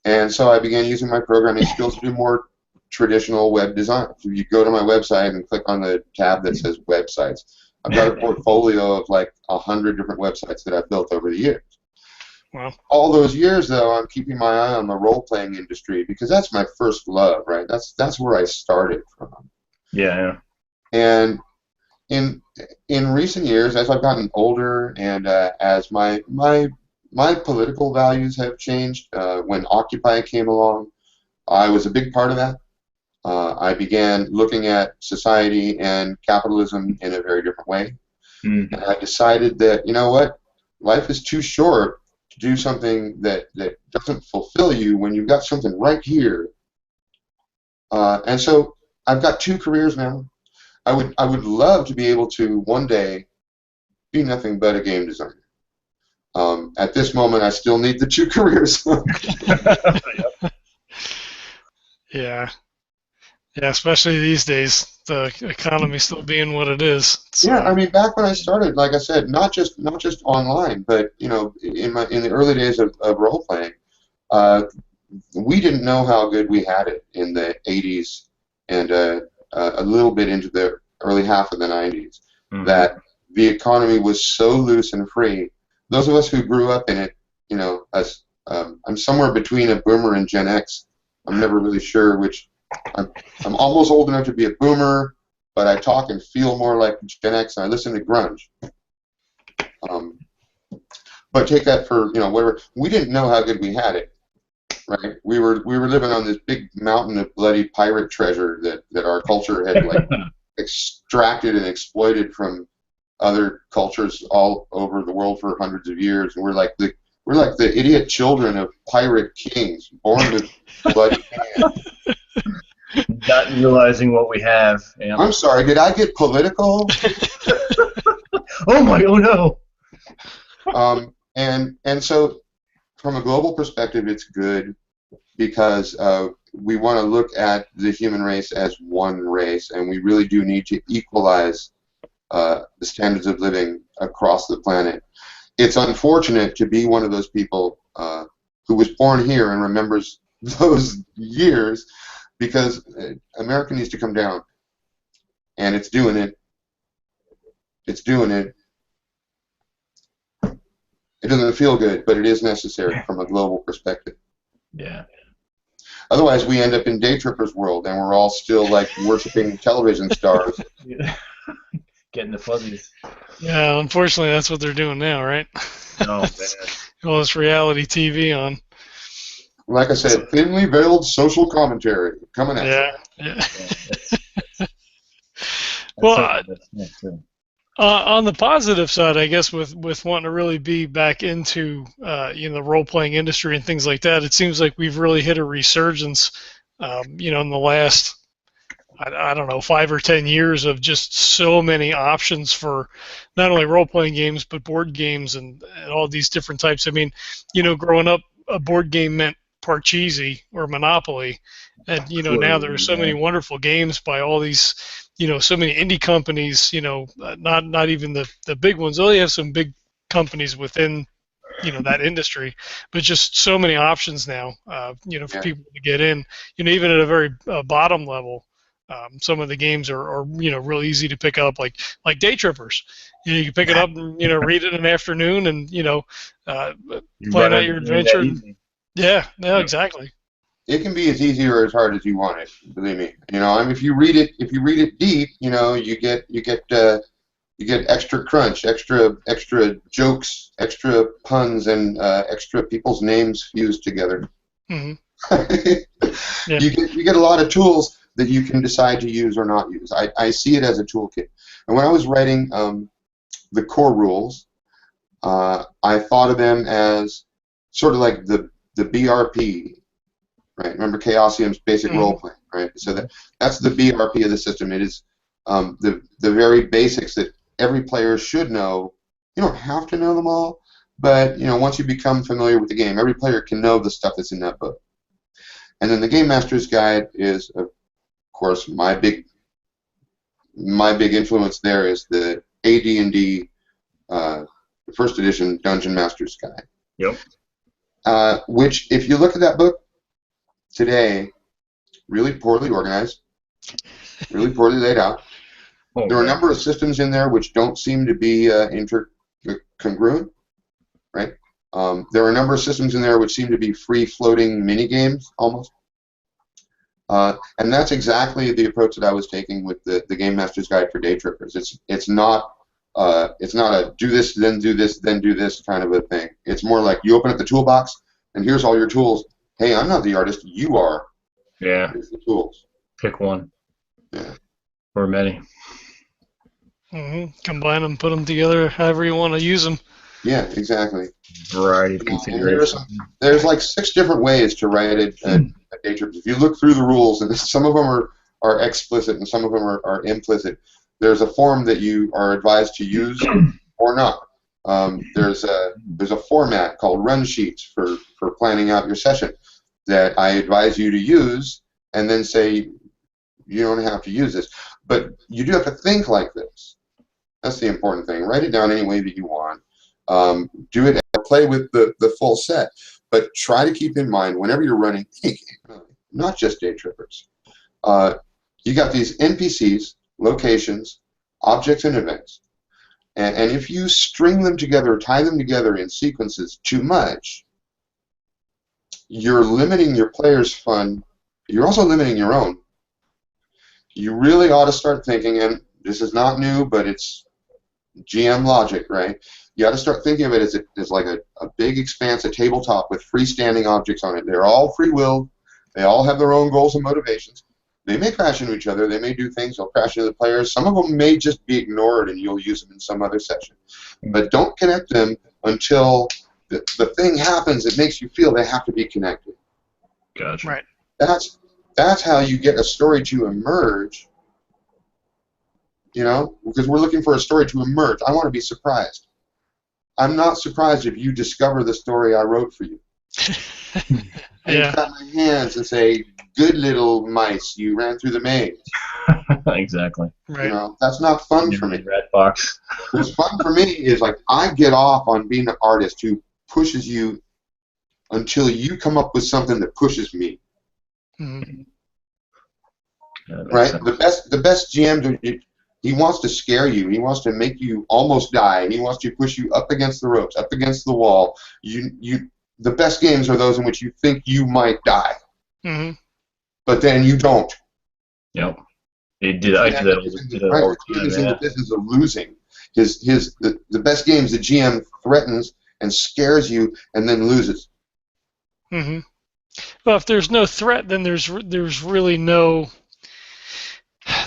S3: And so I began using my programming skills to do more traditional web design. So you go to my website and click on the tab that says websites. I've got a portfolio of like 100 different websites that I've built over the years.
S1: Wow. All
S3: All those years, though, I'm keeping my eye on the role-playing industry because that's my first love, right? That's where I started from.
S2: Yeah.
S3: And in recent years, as I've gotten older and as my political values have changed, when Occupy came along, I was a big part of that. I began looking at society and capitalism in a very different way. And I decided that, you know what, life is too short to do something that doesn't fulfill you when you've got something right here. And so I've got 2 careers now. I would love to be able to one day be nothing but a game designer. At this moment, I still need the 2 careers.
S1: Yeah. Yeah, especially these days, the economy still being what it is. So.
S3: Yeah, I mean, back when I started, like I said, not just online, but in the early days of role playing, we didn't know how good we had it in the 80s and a little bit into the early half of the 90s. That the economy was so loose and free. Those of us who grew up in it, as I'm somewhere between a boomer and Gen X. I'm never really sure which. I'm almost old enough to be a boomer, but I talk and feel more like Gen X, and I listen to grunge. But take that for whatever. We didn't know how good we had it, right? We were living on this big mountain of bloody pirate treasure that our culture had like extracted and exploited from other cultures all over the world for hundreds of years, and we're like the idiot children of pirate kings, born with bloody hands.
S2: Not realizing what we have. Yeah.
S3: I'm sorry, did I get political?
S2: Oh no.
S3: And so, from a global perspective, it's good because we want to look at the human race as one race, and we really do need to equalize the standards of living across the planet. It's unfortunate to be one of those people who was born here and remembers those years, because America needs to come down, and it's doing it. It's doing it. It doesn't feel good, but it is necessary from a global perspective.
S2: Yeah.
S3: Otherwise, we end up in Daytrippers world, and we're all still like worshiping television stars.
S2: Getting the fuzzies.
S1: Yeah, unfortunately, that's what they're doing now, right?
S2: Oh man.
S1: All this reality TV on.
S3: Like I said, thinly veiled social commentary coming at you.
S1: Yeah. Well, on the positive side, I guess, with wanting to really be back into the role playing industry and things like that, it seems like we've really hit a resurgence, in the last, I don't know, 5 or 10 years of just so many options for not only role playing games but board games and all these different types. I mean, growing up, a board game meant Parcheesi or Monopoly, and now there are so many wonderful games by all these, so many indie companies, not even the big ones. Oh, you have some big companies within that industry, but just so many options now, for people to get in, even at a very bottom level. Some of the games are real easy to pick up, like Daytrippers. You can pick it up and read it in an afternoon and plan out your adventure. Yeah, exactly.
S3: It can be as easy or as hard as you want it. Believe me. I mean, if you read it deep, you get extra crunch, extra jokes, extra puns, and extra people's names fused together.
S1: Mm-hmm.
S3: Yeah. You get a lot of tools that you can decide to use or not use. I see it as a toolkit. And when I was writing the core rules, I thought of them as sort of like the BRP, right? Remember Chaosium's basic role playing, right? So that's the BRP of the system. It is the very basics that every player should know. You don't have to know them all, but once you become familiar with the game, every player can know the stuff that's in that book. And then the Game Master's Guide is, of course, my big influence there is the AD&D first edition Dungeon Master's Guide.
S2: Yep.
S3: Which, if you look at that book today, really poorly organized, really poorly laid out. There are a number of systems in there which don't seem to be intercongruent, right? There are a number of systems in there which seem to be free-floating mini-games, almost. And that's exactly the approach that I was taking with the Game Master's Guide for Daytrippers. It's not a do this, then do this, then do this kind of a thing. It's more like you open up the toolbox, and here's all your tools. Hey, I'm not the artist. You are.
S2: Yeah.
S3: Here's the tools.
S2: pick one
S3: Yeah.
S2: or many.
S1: Combine them, put them together, however you want to use them.
S3: Yeah, exactly.
S2: Variety of
S3: And
S2: configurations.
S3: there's like 6 different ways to write a Daytrippers. If you look through the rules, and some of them are explicit and some of them are implicit, there's a form that you are advised to use or not. There's a format called run sheets for planning out your session that I advise you to use, and then say you don't have to use this, but you do have to think like this. That's the important thing. Write it down any way that you want. Do it. Play with the full set, but try to keep in mind whenever you're running, not just Daytrippers. You got these NPCs, locations, objects, and events. And if you string them together, tie them together in sequences too much, you're limiting your players' fun. You're also limiting your own. You really ought to start thinking, and this is not new, but it's GM logic, right? You got to start thinking of it as like a big expanse, a tabletop with freestanding objects on it. They're all free-willed. They all have their own goals and motivations. They may crash into each other. They may do things. They'll crash into the players. Some of them may just be ignored, and you'll use them in some other session. But don't connect them until the thing happens that makes you feel they have to be connected.
S2: Gotcha.
S1: Right.
S3: That's how you get a story to emerge. You know, because we're looking for a story to emerge. I want to be surprised. I'm not surprised if you discover the story I wrote for you. And clap my hands and say, "Good little mice, you ran through the maze."
S2: Exactly.
S1: Right.
S3: You know, that's not fun for me.
S2: Red box.
S3: What's fun for me is like I get off on being an artist who pushes you until you come up with something that pushes me.
S1: Mm-hmm.
S3: Right? The best GM, he wants to scare you. He wants to make you almost die. He wants to push you up against the ropes, up against the wall. The best games are those in which you think you might die, but then you don't.
S2: Yep. I did that all the time.
S3: He's in the business of losing. The best games, the GM threatens and scares you and then loses.
S1: Mm-hmm. Well, if there's no threat, then there's really no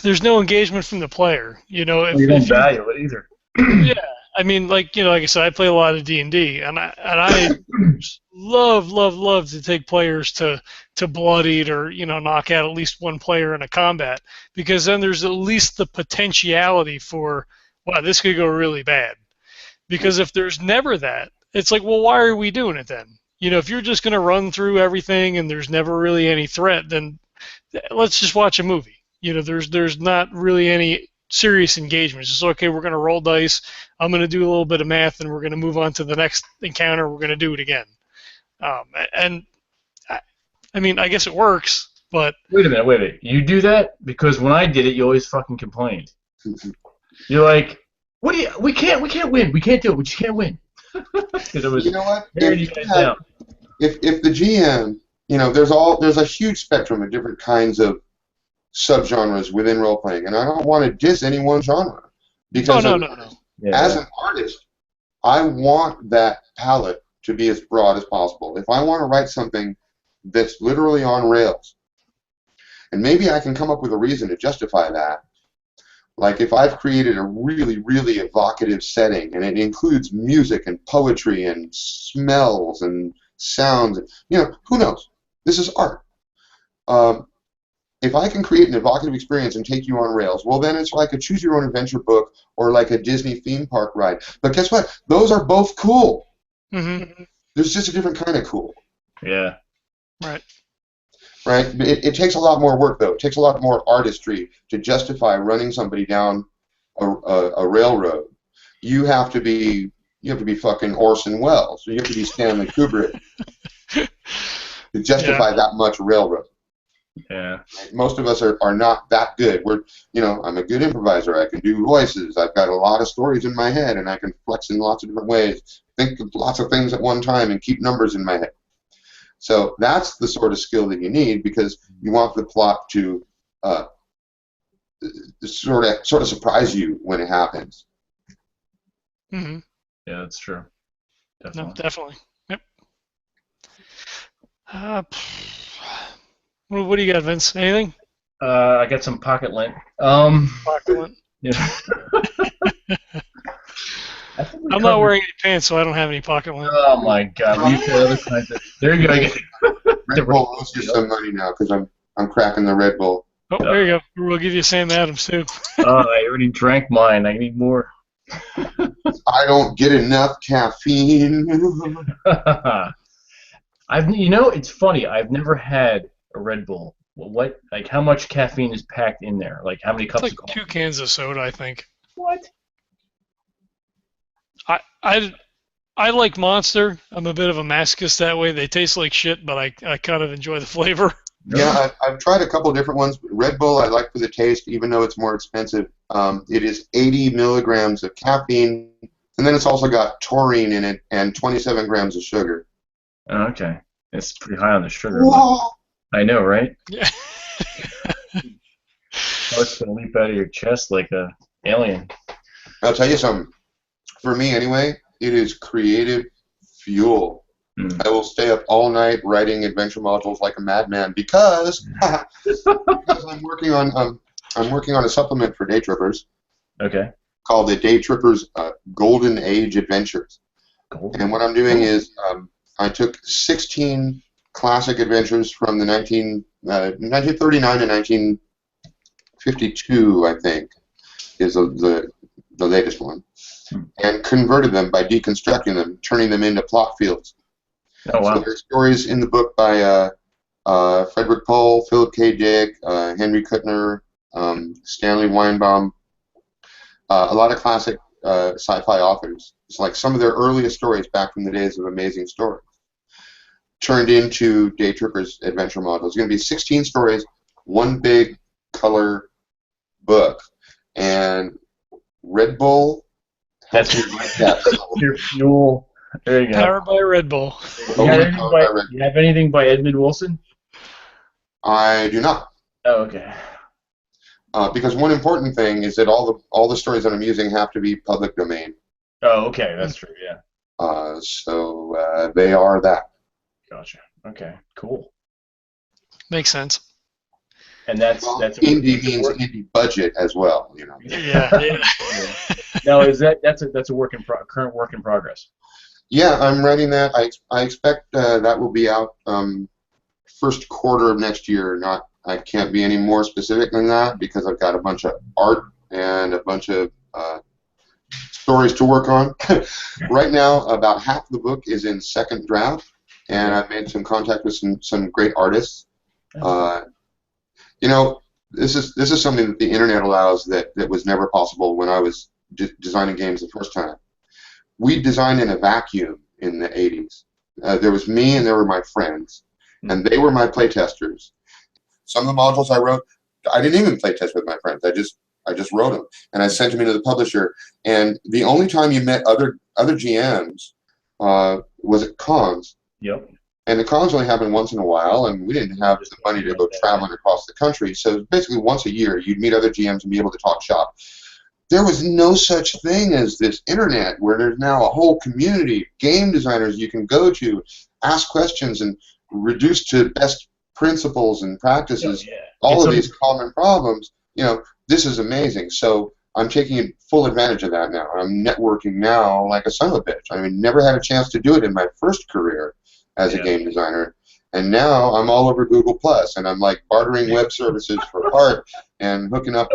S1: engagement from the player. You know, if
S2: you don't value it either.
S1: Yeah, I mean, like I said, I play a lot of D&D, and I love to take players to blood eat or knock out at least one player in a combat, because then there's at least the potentiality for, wow, this could go really bad. Because if there's never that, it's like, well, why are we doing it then? If you're just going to run through everything and there's never really any threat, then let's just watch a movie. There's not really any serious engagement. It's just, okay, we're going to roll dice, I'm going to do a little bit of math, and we're going to move on to the next encounter, we're going to do it again. And I mean, I guess it works, but...
S2: Wait a minute. You do that? Because when I did it, you always fucking complained. You're like, we can't win. We can't do it. We just can't win.
S3: You know what? If the GM, there's a huge spectrum of different kinds of subgenres within role playing, and I don't want to diss any one genre, because
S1: no.
S3: As an artist, I want that palette to be as broad as possible. If I want to write something that's literally on rails, and maybe I can come up with a reason to justify that, like if I've created a really, really evocative setting, and it includes music and poetry and smells and sounds, who knows? This is art. If I can create an evocative experience and take you on rails, well, then it's like a choose-your-own-adventure book or like a Disney theme park ride. But guess what? Those are both cool.
S1: Mm-hmm.
S3: There's just a different kind of cool.
S2: Yeah.
S1: Right.
S3: Right? It takes a lot more work, though. It takes a lot more artistry to justify running somebody down a railroad. You have to be fucking Orson Welles. You have to be Stanley Kubrick to justify that much railroad.
S2: Yeah.
S3: Most of us are not that good. I'm a good improviser. I can do voices. I've got a lot of stories in my head, and I can flex in lots of different ways, think of lots of things at one time, and keep numbers in my head. So that's the sort of skill that you need, because you want the plot to sort of surprise you when it happens.
S1: Mm-hmm.
S2: Yeah, that's true. Definitely.
S1: No, definitely. Yep. What do you got, Vince? Anything?
S2: I got some pocket lint.
S1: Pocket.
S2: Yeah. I think we
S1: I'm not
S2: covered.
S1: wearing any pants, so I don't have any pocket lint.
S2: Oh my God! We've got other kinds of. There you go. I get the
S3: Red
S2: Red
S3: Bull
S2: Bull
S3: owes you
S2: deal.
S3: some money now because I'm cracking the Red Bull.
S1: Oh, there you go. We'll give you Sam Adams too.
S2: I already drank mine. I need more.
S3: I don't get enough caffeine.
S2: It's funny. I've never had a Red Bull. What, like, how much caffeine is packed in there? Like, how many
S1: It's
S2: cups
S1: like
S2: of
S1: 2
S2: coffee?
S1: cans of soda, I think.
S2: What?
S1: I I I like Monster. I'm a bit of a masochist that way. They taste like shit, but I kind of enjoy the flavor.
S3: Yeah,
S2: Really?
S3: I've tried a couple different ones. Red Bull I like for the taste, even though it's more expensive. It is 80 milligrams of caffeine, and then it's also got taurine in it and 27 grams of sugar.
S2: Oh, okay. It's pretty high on the sugar, but
S3: Whoa!
S2: I know, right?
S1: Yeah.
S2: Oh, it's gonna leap out of your chest like a alien.
S3: I'll tell you something. For me, anyway, it is creative fuel.
S2: Hmm.
S3: I will stay up all night writing adventure modules like a madman because I'm working on a supplement for Daytrippers
S2: Okay.
S3: called the Daytrippers Golden Age Adventures.
S2: Cool.
S3: And what I'm doing is I took 16 classic adventures from the 1939 to 1952, I think, is the latest one, and converted them by deconstructing them, turning them into plot fields.
S2: Oh
S3: So
S2: wow.
S3: there are stories in the book by Frederick Pohl, Philip K. Dick, Henry Kuttner, Stanley Weinbaum, a lot of classic sci-fi authors. It's like some of their earliest stories back from the days of Amazing Stories turned into Daytrippers adventure models. It's going to be 16 stories, one big color book, and Red Bull helps
S2: That's
S3: me write that.
S2: your fuel. There you go.
S1: Powered by Red Bull.
S3: Totally powered by Red
S2: You have anything by Edmund Wilson?
S3: Bull. I do not.
S2: Oh, okay.
S3: Because one important thing is that all the stories that I'm using have to be public domain.
S2: Oh, okay. That's true. Yeah.
S3: So they are that.
S2: Gotcha. Okay. Cool.
S1: Makes sense.
S2: And that's
S3: Well,
S2: that's
S3: indie means indie budget as well, you know.
S1: Yeah.
S2: Now is that's a current work in progress?
S3: Yeah, I'm writing that. I expect that will be out first quarter of next year. I can't be any more specific than that because I've got a bunch of art and a bunch of stories to work on. Right now, about half the book is in second draft, and I've made some contact with some great artists. You know, this is something that the internet allows that was never possible when I was designing games the first time. We designed in a vacuum in the 80s. There was me and there were my friends, and they were my playtesters. Some of the modules I wrote, I didn't even playtest with my friends. I just wrote them, and I sent them into the publisher. And the only time you met other GMs was at cons.
S2: Yep.
S3: And the cons only happened once in a while, and we didn't have the money to go traveling across the country. So basically once a year, you'd meet other GMs and be able to talk shop. There was no such thing as this internet where there's now a whole community, game designers you can go to, ask questions, and reduce to best principles and practices all of these common problems. You know, this is amazing. So I'm taking full advantage of that now. I'm networking now like a son of a bitch. I mean, never had a chance to do it in my first career as a game designer. And now I'm all over Google Plus, and I'm like bartering web services for art and hooking up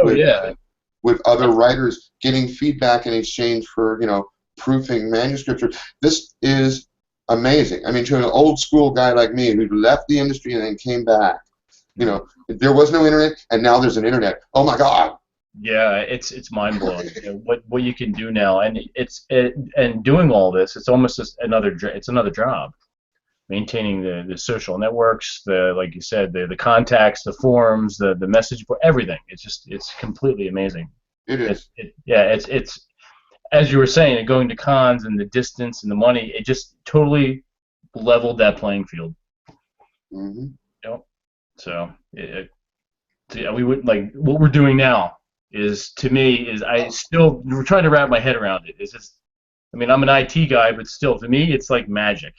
S3: with other writers, getting feedback in exchange for, you know, proofing manuscripts. This is amazing. I mean, to an old school guy like me who left the industry and then came back, you know, there was no internet, and now there's an internet. Oh my God!
S2: Yeah, it's mind blowing. What you can do now, and and doing all this, it's almost just another job. Maintaining the social networks, like you said, the contacts, the forums, the message board, everything. It's completely amazing.
S3: It is.
S2: It's as you were saying, going to cons and the distance and the money, it just totally leveled that playing field.
S3: Mm-hmm.
S2: Yep. So we would like what we're doing now is, to me, we're trying to wrap my head around it. It's just, I mean, I'm an IT guy, but still, to me, it's like magic.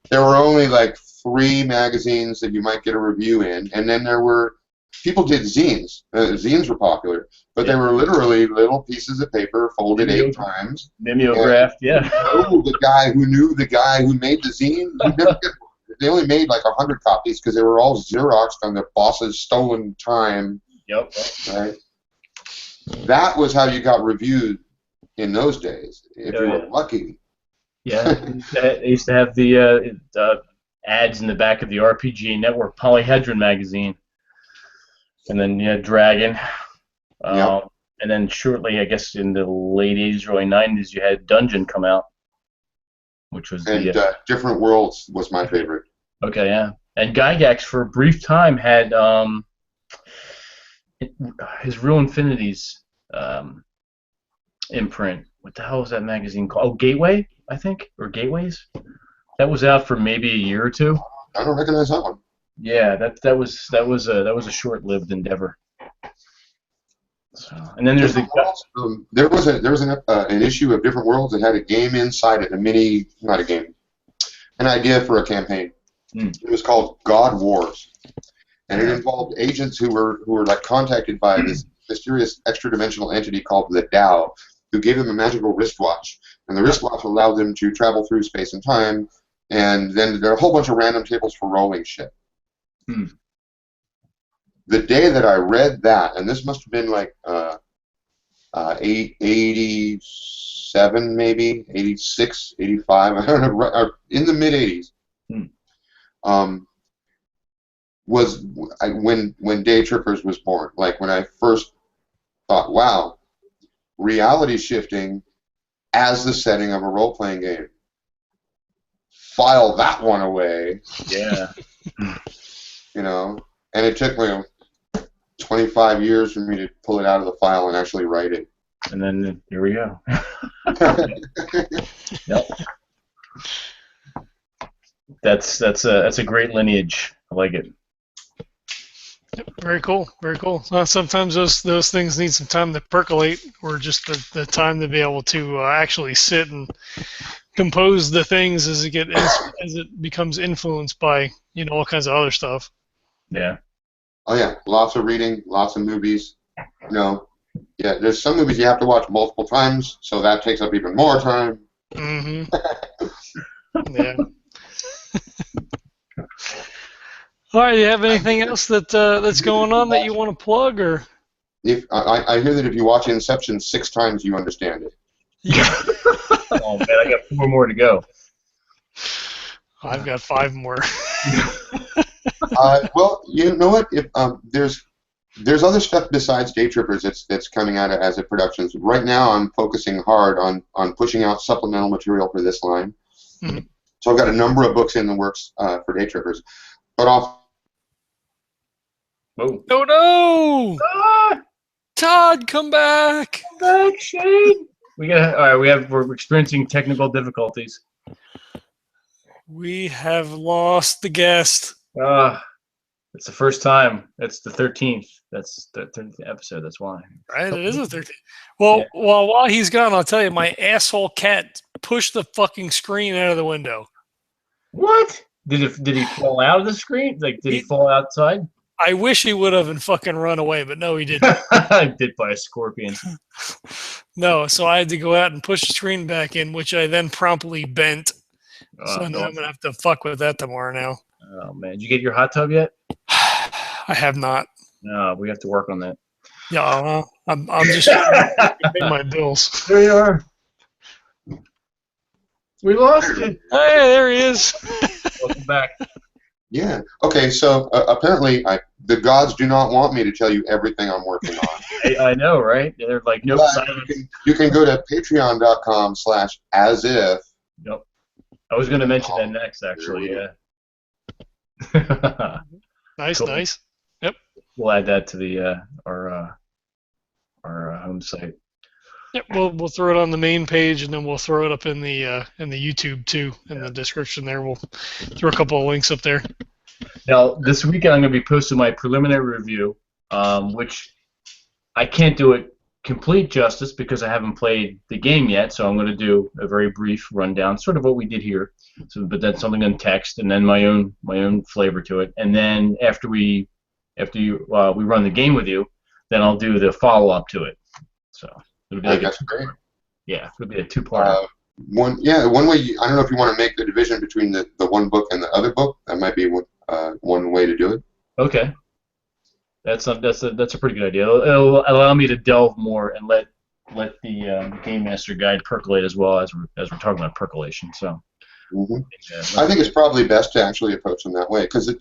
S3: There were only like 3 magazines that you might get a review in, and then there were people did zines. Zines were popular, but they were literally little pieces of paper folded 8 times.
S2: Mimeographed, yeah.
S3: The guy who knew the guy who made the zine, he'd never get one. They only made like 100 copies because they were all Xeroxed on their boss's stolen time.
S2: Yep.
S3: Right. That was how you got reviewed in those days, if you were lucky.
S2: Yeah, they used to have the ads in the back of the RPG Network Polyhedron magazine, and then you had Dragon, and then shortly, I guess in the late 80s, early 90s, you had Dungeon come out, which was
S3: Different Worlds was my favorite.
S2: Okay, yeah, and Gygax for a brief time had his Real Infinities imprint. What the hell was that magazine called? Oh, Gateway, I think, or Gateways. That was out for maybe a year or 2.
S3: I don't recognize that one.
S2: Yeah, that was a short-lived endeavor. So, and then there's
S3: there was an issue of Different Worlds that had a game inside it, an idea for a campaign. It was called God Wars, and it involved agents who were like contacted by this mysterious extra-dimensional entity called the Tao, who gave them a magical wristwatch, and the wristwatch allowed them to travel through space and time, and then there are a whole bunch of random tables for rolling shit. The day that I read that, and this must have been like 87 maybe, 86, 85, I don't know, in the mid-80s, was when Daytrippers was born. Like when I first thought, wow, reality shifting as the setting of a role-playing game. File that one away.
S2: Yeah.
S3: You know, and it took me 25 years for me to pull it out of the file and actually write it.
S2: And then here we go. Yep. That's a great lineage. I like it.
S1: Very cool, very cool. Sometimes those things need some time to percolate, or just the time to be able to actually sit and compose the things as it becomes influenced by all kinds of other stuff.
S2: Yeah.
S3: Oh yeah, lots of reading, lots of movies. Yeah, there's some movies you have to watch multiple times, so that takes up even more time.
S1: Mm-hmm. Yeah. All right, you have anything else that's going on that you want to plug, or?
S3: If I hear that if you watch Inception 6 times, you understand it.
S1: Yeah.
S2: Oh man, I got 4 more to go.
S1: I've got 5 more.
S3: Well, you know what? If there's other stuff besides Daytrippers that's coming out as a productions. Right now, I'm focusing hard on pushing out supplemental material for this line. Mm-hmm. So I've got a number of books in the works for Daytrippers, but off.
S2: Whoa.
S1: Oh no! Ah! Todd, come back!
S2: Come back, Shane! We're experiencing technical difficulties.
S1: We have lost the guest.
S2: It's the first time. It's the 13th. That's the 13th episode. That's why.
S1: Right, it is the 13th. Well, yeah. While he's gone, I'll tell you, my asshole cat pushed the fucking screen out of the window.
S2: What? Did he fall out of the screen? Like, did he fall outside?
S1: I wish he would have and fucking run away, but no, he didn't.
S2: Did by a scorpion.
S1: No, so I had to go out and push the screen back in, which I then promptly bent. So now I'm gonna have to fuck with that tomorrow now.
S2: Oh man, did you get your hot tub yet?
S1: I have not.
S2: No, we have to work on that.
S1: Yeah, I'm just trying to pay my bills.
S2: There you are. We lost it.
S1: Hey, there he is.
S2: Welcome back.
S3: Yeah. Okay. So apparently, the gods do not want me to tell you everything I'm working on.
S2: I know, right? They're like, no silence.
S3: You can go to patreon.com/asif.
S2: Yep. I was going to mention that next, actually. Yeah.
S1: Nice, cool. Nice. Yep.
S2: We'll add that to the our home site.
S1: Yep. We'll throw it on the main page, and then we'll throw it up in the YouTube too, in the description there. We'll throw a couple of links up there.
S2: Now, this weekend I'm going to be posting my preliminary review, which I can't do it complete justice because I haven't played the game yet, so I'm going to do a very brief rundown, sort of what we did here. So, but then something in text, and then my own flavor to it. And then after we run the game with you, then I'll do the follow up to it. So it'll be like
S3: That's great.
S2: Yeah, it'll be a two-parter.
S3: One way. I don't know if you want to make the division between the one book and the other book. That might be one way to do it.
S2: Okay. That's a pretty good idea. It'll allow me to delve more and let the Game Master Guide percolate as well as we're talking about percolation. So
S3: I think it's probably best to actually approach them that way because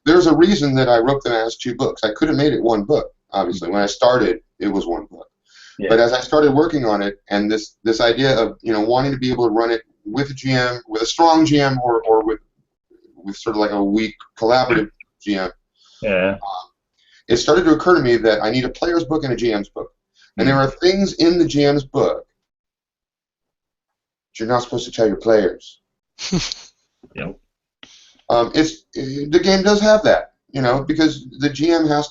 S3: there's a reason that I wrote them as two books. I could have made it one book. Obviously, when I started, it was one book. Yeah. But as I started working on it, and this idea of wanting to be able to run it with a GM, with a strong GM, or with sort of like a weak collaborative GM.
S2: Yeah.
S3: It started to occur to me that I need a player's book and a GM's book. And there are things in the GM's book that you're not supposed to tell your players.
S2: Yep.
S3: The game does have that, because the GM has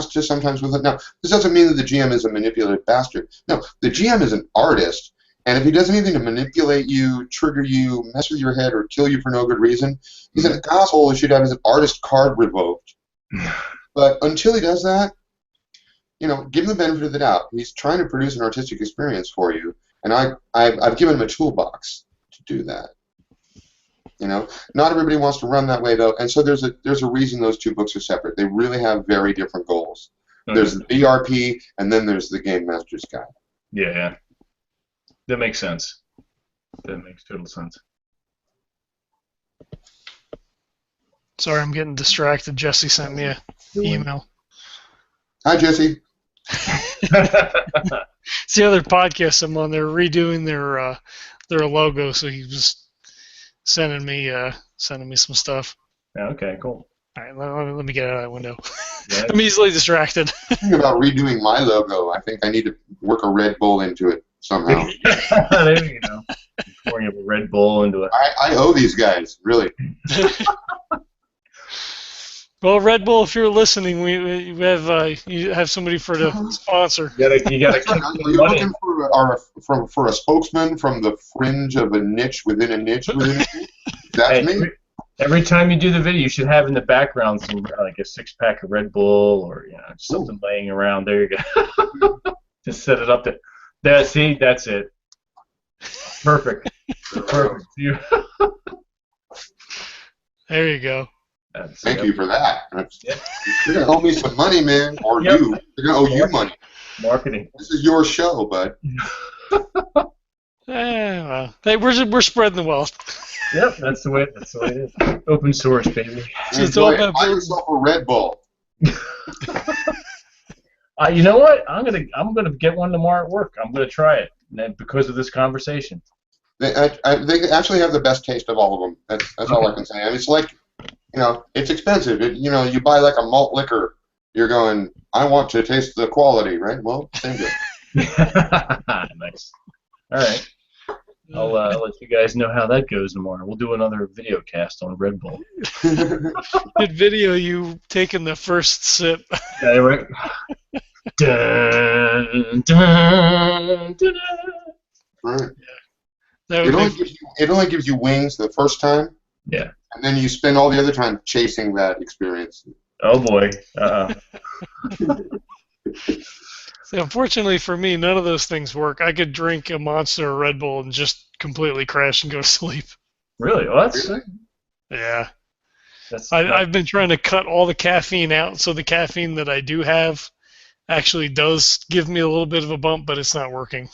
S3: to sometimes with it. Now, this doesn't mean that the GM is a manipulative bastard. No, the GM is an artist, and if he does anything to manipulate you, trigger you, mess with your head, or kill you for no good reason, he's an asshole who should have his artist card revoked. But until he does that, give him the benefit of the doubt. He's trying to produce an artistic experience for you, and I've given him a toolbox to do that. Not everybody wants to run that way though, and so there's a reason those two books are separate. They really have very different goals. Mm-hmm. There's the BRP, and then there's the Game Master's Guide.
S2: Yeah, that makes sense. That makes total sense.
S1: Sorry, I'm getting distracted. Jesse sent me an email.
S3: Hi, Jesse.
S1: It's the other podcast I'm on. They're redoing their logo, so he was sending me some stuff.
S2: Okay, cool.
S1: All right, let me get out of that window.
S2: Yeah.
S1: I'm easily distracted.
S3: Thinking about redoing my logo. I think I need to work a Red Bull into it somehow.
S2: There you go. Pouring a Red Bull into it.
S3: I owe these guys, really.
S1: Well, Red Bull, if you're listening, we have you have somebody for the sponsor.
S2: You gotta
S3: Are you looking for a spokesman from the fringe of a niche within a niche within a niche? That's me.
S2: Every time you do the video, you should have in the background some like a 6-pack of Red Bull or something laying around. There you go. Just set it up there. See, that's it. Perfect. Perfect.
S1: There you go.
S3: Thank you for that. You're going to owe me some money, man, or you're going to owe you money.
S2: Marketing.
S3: This is your show, bud.
S1: Well, hey, we're spreading the wealth.
S2: Yep, that's the way it is. Open source, baby.
S1: So it's all about
S3: buy yourself a Red Bull.
S2: You know what? I'm gonna get one tomorrow at work. I'm gonna try it because of this conversation.
S3: They actually have the best taste of all of them. That's all I can say. I mean, it's like, it's expensive. You buy like a malt liquor. You're going, I want to taste the quality, right? Well, same good.
S2: Nice. All right. I'll let you guys know how that goes tomorrow. We'll do another video cast on Red Bull.
S1: Good video, you taking the first sip.
S2: Yeah, right. Dun, dun, dun,
S3: Right.
S1: Yeah.
S3: It only gives you wings the first time.
S2: Yeah.
S3: And then you spend all the other time chasing that experience.
S2: Oh boy.
S1: See, unfortunately for me, none of those things work. I could drink a Monster or Red Bull and just completely crash and go to sleep.
S2: Really? Well, that's
S1: yeah. I've been trying to cut all the caffeine out, so the caffeine that I do have actually does give me a little bit of a bump, but it's not working.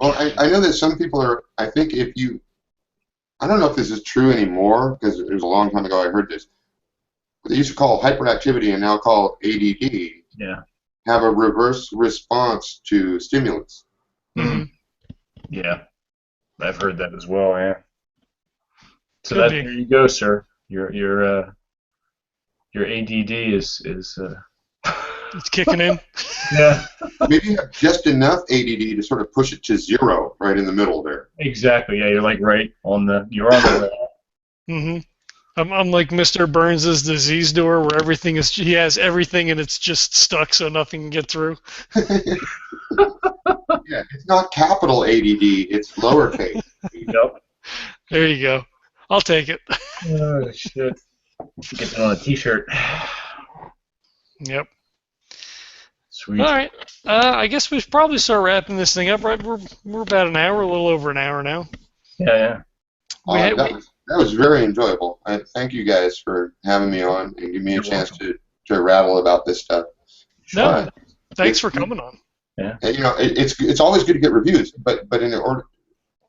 S3: Well, I know that some people are. I think I don't know if this is true anymore because it was a long time ago I heard this. What they used to call hyperactivity and now call ADD.
S2: Yeah.
S3: Have a reverse response to stimulants.
S2: Mm-hmm. Yeah, I've heard that as well. Yeah. So there you go, sir. Your ADD is
S1: it's kicking in.
S2: Yeah.
S3: Maybe you have just enough ADD to sort of push it to 0 right in the middle there.
S2: Exactly. Yeah, you're like right on the. You're on the.
S1: Mm-hmm. I'm like Mr. Burns' disease door, where he has everything and it's just stuck, so nothing can get through.
S3: Yeah, it's not capital ADD, it's lowercase.
S2: Yep.
S1: There you go. I'll take it.
S2: Oh shit. Get that on a T-shirt.
S1: Yep.
S2: Sweet.
S1: All right. I guess we should probably start wrapping this thing up, right? We're about an hour, a little over an hour now.
S2: Yeah.
S3: That was very enjoyable. Thank you guys for having me on and giving me a chance to rattle about this stuff.
S1: No, thanks for coming on.
S2: Yeah.
S3: It's always good to get reviews, but in order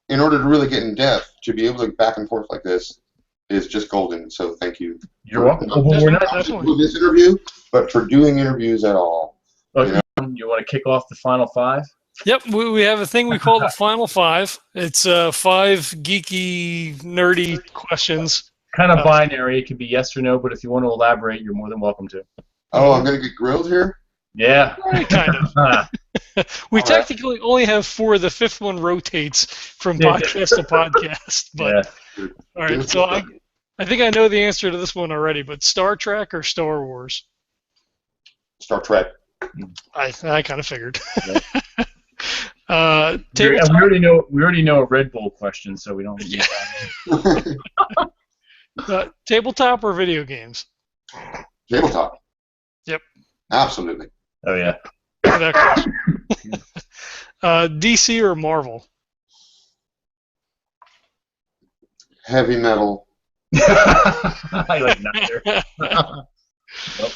S3: to really get in depth, to be able to back and forth like this is just golden. So thank you.
S2: You're welcome.
S3: We're not just doing this interview, but for doing interviews at all.
S2: You want to kick off the final five?
S1: Yep, we have a thing we call the Final Five. It's 5 geeky, nerdy questions.
S2: Kind of binary. It could be yes or no, but if you want to elaborate, you're more than welcome to.
S3: Oh, I'm going to get grilled here?
S2: Yeah.
S1: Kind of. We technically only have 4. The 5th one rotates from podcast to podcast. But all right, so I think I know the answer to this one already, but Star Trek or Star Wars?
S3: Star Trek.
S1: I kind of figured.
S2: We already know a Red Bull question, so we don't.
S1: Tabletop or video games?
S3: Tabletop.
S1: Yep.
S3: Absolutely.
S2: Oh yeah.
S3: DC
S1: or Marvel?
S3: Heavy metal.
S2: I like neither. Nope.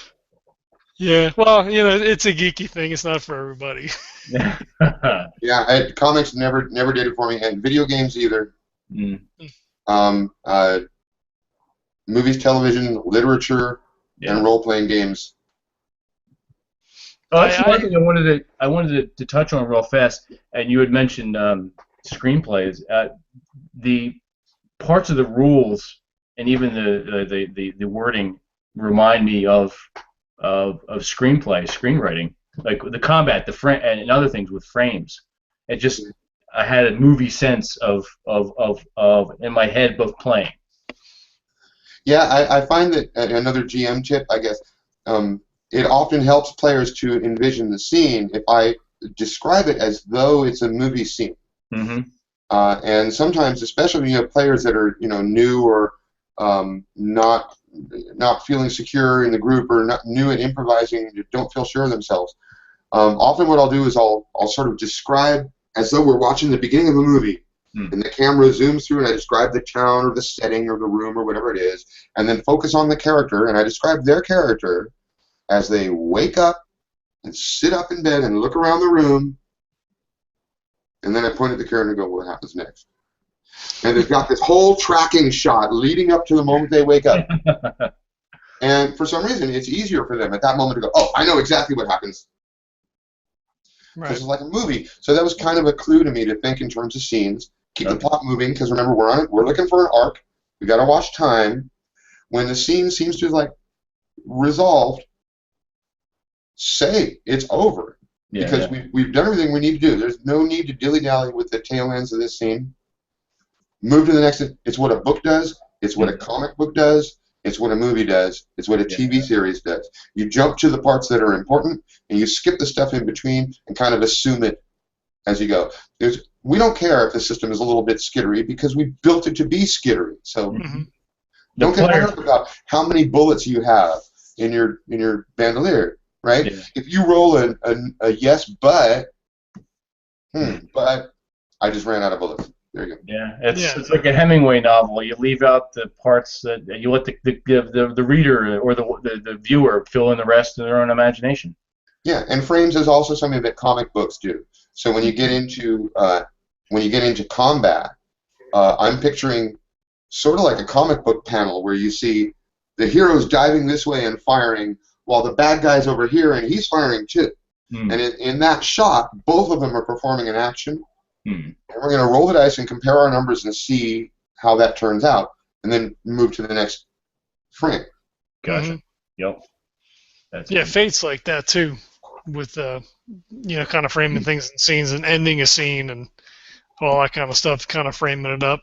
S1: Yeah, well, it's a geeky thing. It's not for everybody.
S3: Yeah, comics never did it for me, and video games either. Movies, television, literature, and role-playing games.
S2: Oh, that's one thing I wanted to touch on real fast. And you had mentioned screenplays. The parts of the rules and even the wording remind me of screenwriting, like the combat, and other things with frames. I had a movie sense of in my head both playing.
S3: Yeah, I find that another GM tip, I guess, it often helps players to envision the scene if I describe it as though it's a movie scene.
S2: Mm-hmm.
S3: And sometimes, especially when you have players that are new or not feeling secure in the group or not new at improvising, don't feel sure of themselves. Often what I'll do is I'll sort of describe as though we're watching the beginning of a movie. And the camera zooms through and I describe the town or the setting or the room or whatever it is, and then focus on the character, and I describe their character as they wake up and sit up in bed and look around the room, and then I point at the character and go, what happens next? And they've got this whole tracking shot leading up to the moment they wake up. And for some reason, it's easier for them at that moment to go, oh, I know exactly what happens. Right. This is like a movie. So that was kind of a clue to me to think in terms of scenes. Keep the plot moving, because remember, we're looking for an arc. We got to watch time. When the scene seems to have resolved, say it's over. Because we've done everything we need to do. There's no need to dilly-dally with the tail ends of this scene. Move to the next. It's what a book does. It's what a comic book does. It's what a movie does. It's what a TV series does. You jump to the parts that are important, and you skip the stuff in between and kind of assume it as you go. We don't care if the system is a little bit skittery because we built it to be skittery. So don't get hung up about how many bullets you have in your bandolier, right? Yeah. If you roll a yes, but I just ran out of bullets. There you go.
S2: Yeah, it's like a Hemingway novel. You leave out the parts that you let the reader or the viewer fill in the rest of their own imagination.
S3: Yeah, and frames is also something that comic books do. So when you get into combat, I'm picturing sort of like a comic book panel where you see the heroes diving this way and firing, while the bad guy's over here and he's firing too. And in that shot, both of them are performing an action. And we're going to roll the dice and compare our numbers and see how that turns out, and then move to the next frame.
S2: Gotcha. Yep.
S1: Fate's like that too, with kind of framing things and scenes and ending a scene and all that kind of stuff, kind of framing it up.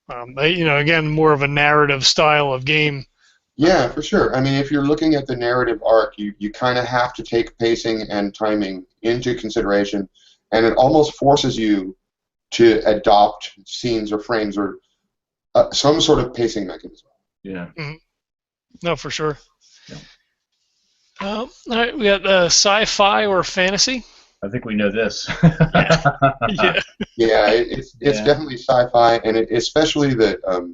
S1: Again, more of a narrative style of game.
S3: Yeah, for sure. I mean, if you're looking at the narrative arc, you kind of have to take pacing and timing into consideration, and it almost forces you to adopt scenes or frames or some sort of pacing mechanism.
S2: Yeah.
S1: Mm-hmm. No, for sure.
S2: Yeah.
S1: All right, we got sci-fi or fantasy.
S2: I think we know this.
S1: Yeah.
S3: Yeah, it's definitely sci-fi, and especially the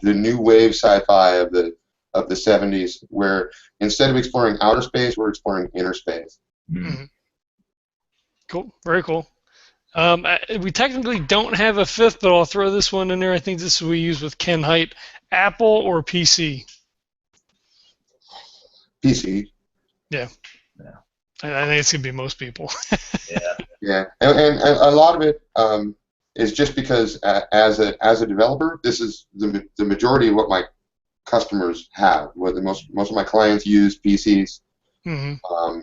S3: new wave sci-fi of the 70s, where instead of exploring outer space, we're exploring inner space.
S1: Mm-hmm. Cool, very cool. We technically don't have a fifth, but I'll throw this one in there. I think this is what we use with Ken Height. Apple or PC?
S3: PC.
S1: Yeah. I think it's going to be most people.
S3: Yeah, and a lot of it is just because as a developer, this is the majority of what my customers have. Most of my clients use PCs.
S1: Mm-hmm.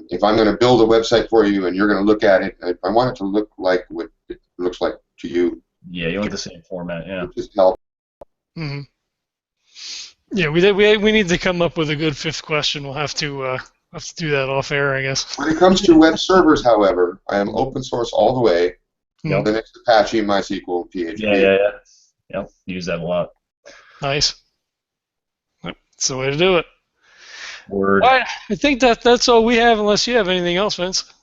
S3: If I'm going to build a website for you and you're going to look at it, I want it to look like what it looks like to you.
S2: Yeah, you want the same format. Yeah.
S3: Just help.
S1: Mm-hmm. Yeah, we need to come up with a good fifth question. We'll have to do that off air, I guess.
S3: When it comes to web servers, however, I am open source all the way.
S1: Mm-hmm.
S3: The next Apache, MySQL, PHP.
S2: Yeah. Yep, use that a lot.
S1: Nice. That's the way to do it.
S2: Word.
S1: All right, I think that's all we have, unless you have anything else, Vince.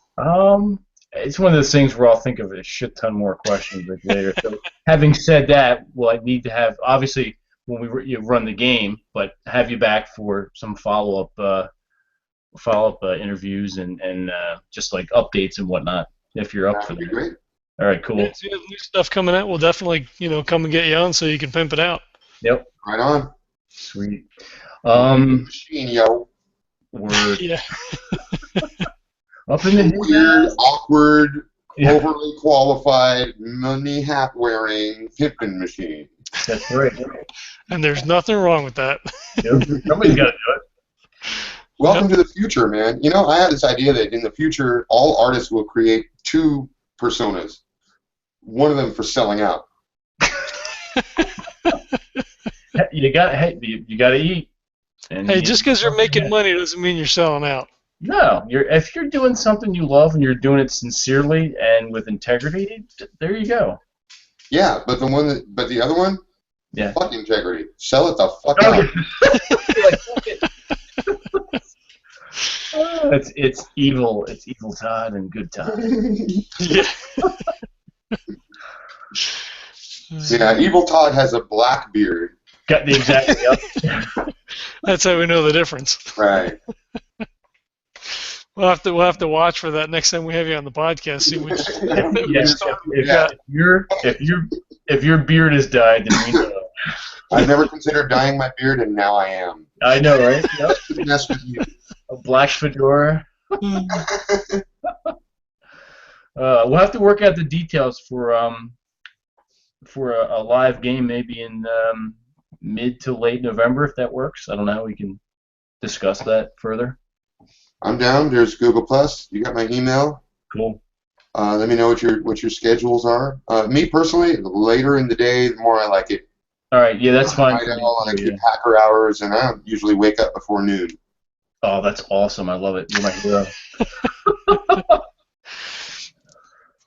S2: It's one of those things where I'll think of a shit ton more questions later. So, having said that, well, I need to have obviously when you run the game, but have you back for some follow-up interviews and just like updates and whatnot if you're up for that.
S3: Great.
S2: All right, cool.
S1: Yeah, if you have new stuff coming out, we'll definitely come and get you on so you can pimp it out.
S2: Yep.
S3: Right on.
S2: Sweet.
S3: Machine, yo.
S2: Word.
S1: Yeah.
S2: Up in the
S3: Weird, awkward, overly qualified, money hat wearing pimping machine.
S2: That's right.
S1: And there's nothing wrong with that.
S2: Somebody's got to do it.
S3: Welcome to the future, man. I have this idea that in the future, all artists will create two personas. One of them for selling out.
S2: You got to eat. And
S1: hey, just because you're making money doesn't mean you're selling out.
S2: No, if you're doing something you love and you're doing it sincerely and with integrity, there you go.
S3: Yeah, but the other one,
S2: yeah,
S3: fuck integrity. Sell it the fuck out.
S2: It's evil. It's evil Todd and good Todd.
S1: Yeah.
S3: Yeah, evil Todd has a black beard.
S2: Got the exact. Yep.
S1: That's how we know the difference.
S3: Right.
S1: We'll have to watch for that next time we have you on the podcast. See which.
S2: If your beard is dyed, then we know.
S3: I've never considered dyeing my beard, and now I am.
S2: I know, right? Yep.
S3: Mess with you.
S2: A black fedora. We'll have to work out the details for a live game, maybe in mid to late November, if that works. I don't know how we can discuss that further.
S3: I'm down. There's Google Plus. You got my email.
S2: Cool.
S3: Let me know what your schedules are. Me personally, the later in the day, the more I like it.
S2: All right. Yeah, that's fine.
S3: I keep hacker hours, and I don't usually wake up before noon.
S2: Oh, that's awesome. I love it. You're my hero.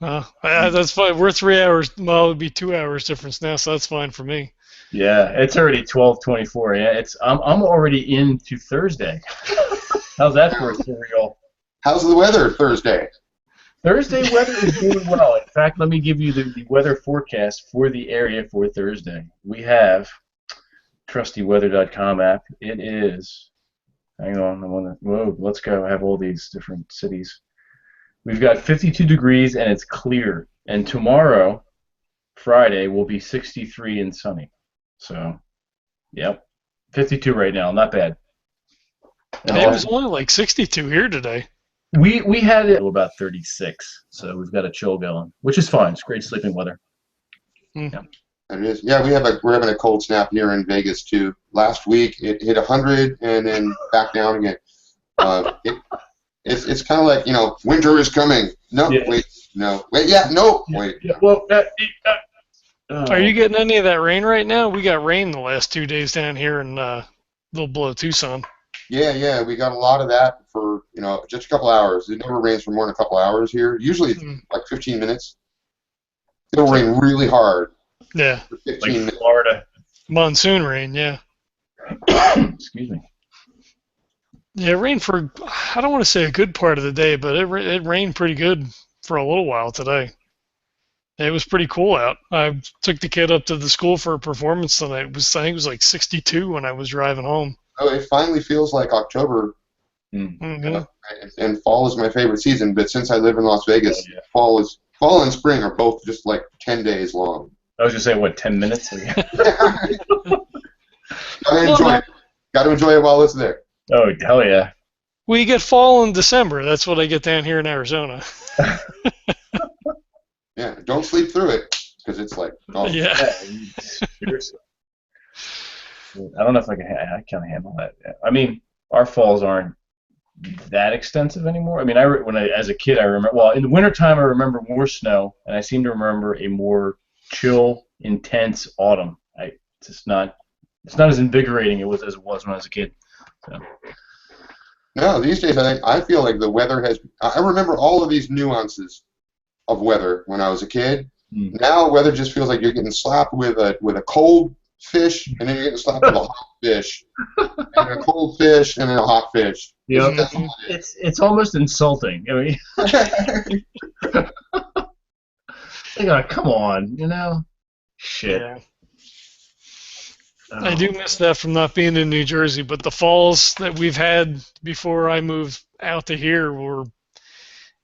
S1: That's fine. We're 3 hours. Well, it would be 2 hours difference now, so that's fine for me.
S2: Yeah, it's already 12:24. Yeah, I'm already into Thursday. How's that for real?
S3: How's the weather Thursday?
S2: Thursday weather is doing well. In fact, let me give you the weather forecast for the area for Thursday. We have trustyweather.com app. It is. Hang on. Whoa, let's go. I have all these different cities. We've got 52 degrees and it's clear. And tomorrow, Friday, will be 63 and sunny. So, yep. 52 right now. Not bad.
S1: It was only like 62 here today.
S2: We had it about 36, so we've got a chill going, which is fine. It's great sleeping weather.
S1: Mm.
S2: Yeah.
S3: It is. Yeah, we're having a cold snap here in Vegas too. Last week it hit 100 and then back down again. It's kind of like winter is coming. No,
S2: yeah.
S3: wait, no, wait, yeah, no, wait.
S2: Yeah. Well,
S1: Are you getting any of that rain right now? We got rain the last 2 days down here in little below Tucson.
S3: Yeah, we got a lot of that for, just a couple hours. It never rains for more than a couple hours here. Usually it's like 15 minutes. It'll rain really hard.
S1: Yeah.
S3: For 15
S2: Like
S3: minutes.
S2: Florida.
S1: Monsoon rain, yeah.
S2: Excuse me.
S1: Yeah, it rained for, I don't want to say a good part of the day, but it rained pretty good for a little while today. It was pretty cool out. I took the kid up to the school for a performance tonight. I think it was like 62 when I was driving home.
S3: Oh, it finally feels like October.
S1: Mm-hmm.
S3: And fall is my favorite season, but since I live in Las Vegas, fall and spring are both just like 10 days long.
S2: I was just saying, what, 10 minutes?
S3: Gotta enjoy it. Gotta enjoy it while it's there.
S2: Oh, hell yeah.
S1: We get fall in December. That's what I get down here in Arizona.
S3: Yeah, don't sleep through it, because it's like, oh.
S1: Yeah.
S2: Seriously. I don't know if I can handle that. I mean, our falls aren't that extensive anymore. I mean, as a kid, I remember, well, in the wintertime, I remember more snow, and I seem to remember a more chill, intense autumn. It's not as invigorating as it was when I was a kid. So.
S3: No, these days I feel like the weather has. I remember all of these nuances of weather when I was a kid. Now weather just feels like you're getting slapped with a cold fish, and then you're getting slapped with a hot fish, and a cold fish, and then a hot fish.
S2: Yeah, it's almost insulting. I mean, come on, shit.
S1: Yeah. I do miss that from not being in New Jersey, but the falls that we've had before I moved out to here were,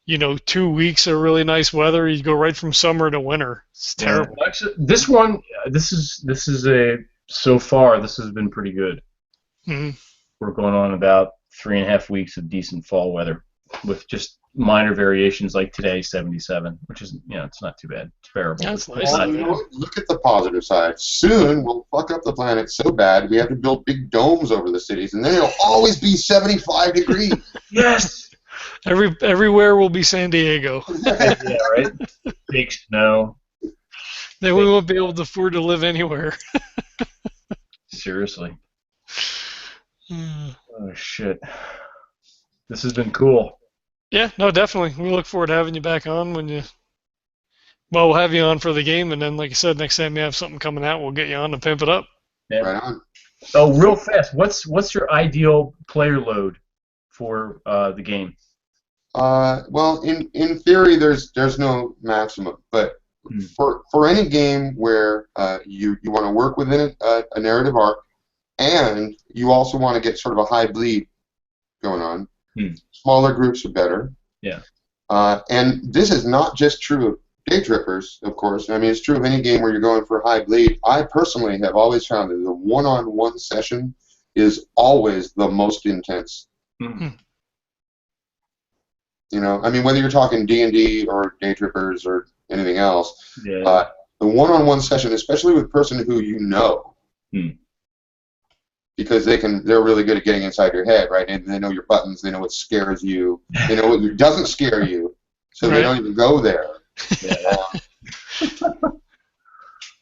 S1: 2 weeks of really nice weather. You go right from summer to winter. It's terrible.
S2: Yeah. Actually, this so far this has been pretty good.
S1: Mm-hmm.
S2: We're going on about 3.5 weeks of decent fall weather, with just minor variations like today, 77, which is, it's not too bad. It's bearable.
S1: That's nice.
S3: Look at the positive side. Soon we'll fuck up the planet so bad we have to build big domes over the cities, and then it'll always be 75 degrees.
S2: Yes.
S1: Everywhere will be San Diego.
S2: Yeah, right. Big snow.
S1: Then we won't be able to afford to live anywhere.
S2: Seriously. Oh shit. This has been cool.
S1: Yeah, no, definitely. We look forward to having you back on we'll have you on for the game, and then, like I said, next time you have something coming out, we'll get you on to pimp it up.
S2: Yeah.
S3: Right on.
S2: Oh, real fast. What's your ideal player load for the game?
S3: Well, in theory, there's no maximum, but for any game where you want to work within a narrative arc, and you also want to get sort of a high bleed going on, smaller groups are better.
S2: Yeah.
S3: And this is not just true of Daytrippers, of course. I mean, it's true of any game where you're going for high bleed. I personally have always found that the one-on-one session is always the most intense.
S1: Mm-hmm.
S3: I mean, whether you're talking D&D or Daytrippers or anything else,
S2: the
S3: one-on-one session, especially with a person who you know, because they're really good at getting inside your head, right? And they know your buttons, they know what scares you, they know what doesn't scare you, so they don't even go there.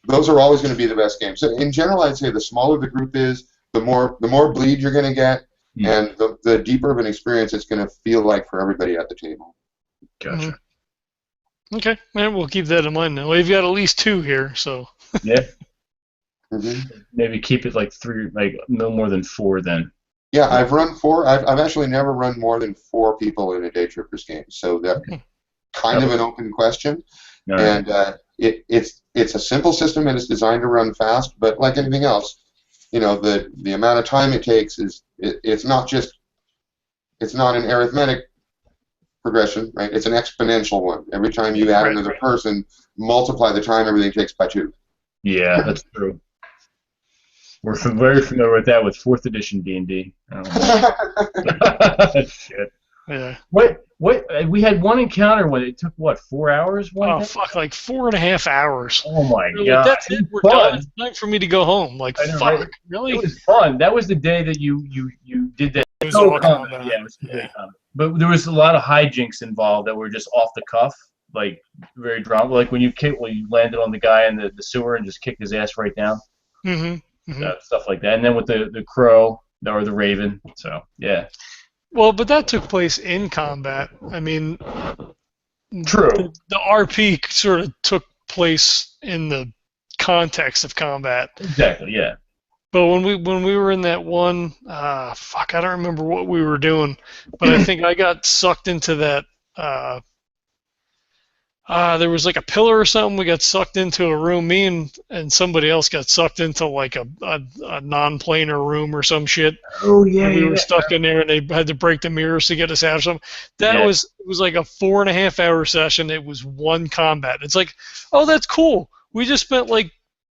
S3: Those are always going to be the best games. So in general, I'd say the smaller the group is, the more bleed you're going to get, and the deeper of an experience it's going to feel like for everybody at the table.
S2: Gotcha.
S1: Okay, and we'll keep that in mind now. We've got at least 2 here, so.
S2: Yeah. Maybe keep it like 3, like no more than 4 then.
S3: Yeah, I've run 4. I've actually never run more than 4 people in a Daytrippers game, so that's kind of an open question.
S2: Right.
S3: And it's a simple system and it's designed to run fast, but like anything else, the amount of time it takes it's not an arithmetic progression, right? It's an exponential one. Every time you add another person, multiply the time everything takes by 2.
S2: Yeah, that's true. We're very familiar with that with 4th edition D&D. Shit.
S1: Yeah.
S2: What? We had one encounter where it took 4 hours?
S1: Oh fuck! Like 4.5 hours.
S2: Oh my
S1: Like,
S2: god!
S1: that's it. We're done. It's time for me to go home. Like
S2: know,
S1: fuck.
S2: right?
S1: Really?
S2: It was fun. That was the day that you did that.
S1: It was all
S2: common. Yeah, it was common. But there was a lot of hijinks involved that were just off the cuff. like very drama, like when you landed on the guy in the sewer and just kicked his ass right down, stuff like that. And then with the crow or the raven, so yeah.
S1: Well, but that took place in combat. I mean,
S2: True.
S1: The RP sort of took place in the context of combat.
S2: Exactly. Yeah.
S1: But when we were in that one, fuck, I don't remember what we were doing, but I think I got sucked into that. There was like a pillar or something. We got sucked into a room. Me and somebody else got sucked into like a non-planar room or some shit.
S2: Oh yeah.
S1: And we were stuck in there, and they had to break the mirrors to get us out of something. It was like a 4.5-hour session. It was one combat. It's like, oh, that's cool. We just spent like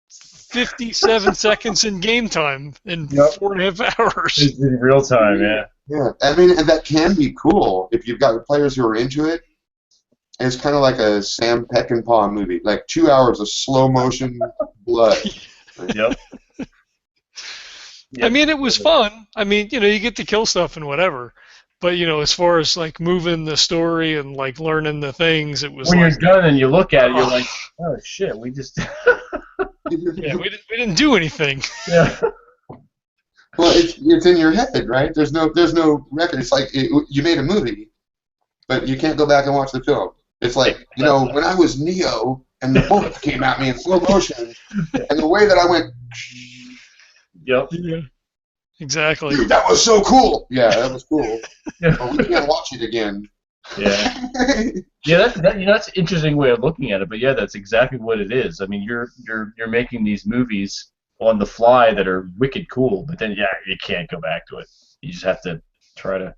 S1: 57 seconds in game time in 4.5 hours.
S2: It's in real time, yeah.
S3: Yeah, I mean, and that can be cool if you've got players who are into it. It's kind of like a Sam Peckinpah movie, like 2 hours of slow motion blood.
S2: Yep.
S1: I mean, it was fun. I mean, you get to kill stuff and whatever. But, as far as, like, moving the story and, like, learning the things, it was
S2: when
S1: like...
S2: you're done and you look at it, you're like, oh, shit, we just...
S1: yeah, we didn't do anything.
S2: Yeah.
S3: Well, it's in your head, right? There's no record. It's like you made a movie, but you can't go back and watch the film. It's like, when I was Neo and the bullets came at me in slow motion, and the way that I went...
S2: Yep.
S1: Yeah. Exactly.
S3: Dude, that was so cool. Yeah, that was cool. But we can't watch it again.
S2: Yeah. Yeah, that's an interesting way of looking at it. But yeah, that's exactly what it is. I mean, you're making these movies on the fly that are wicked cool, but then you can't go back to it. You just have to try to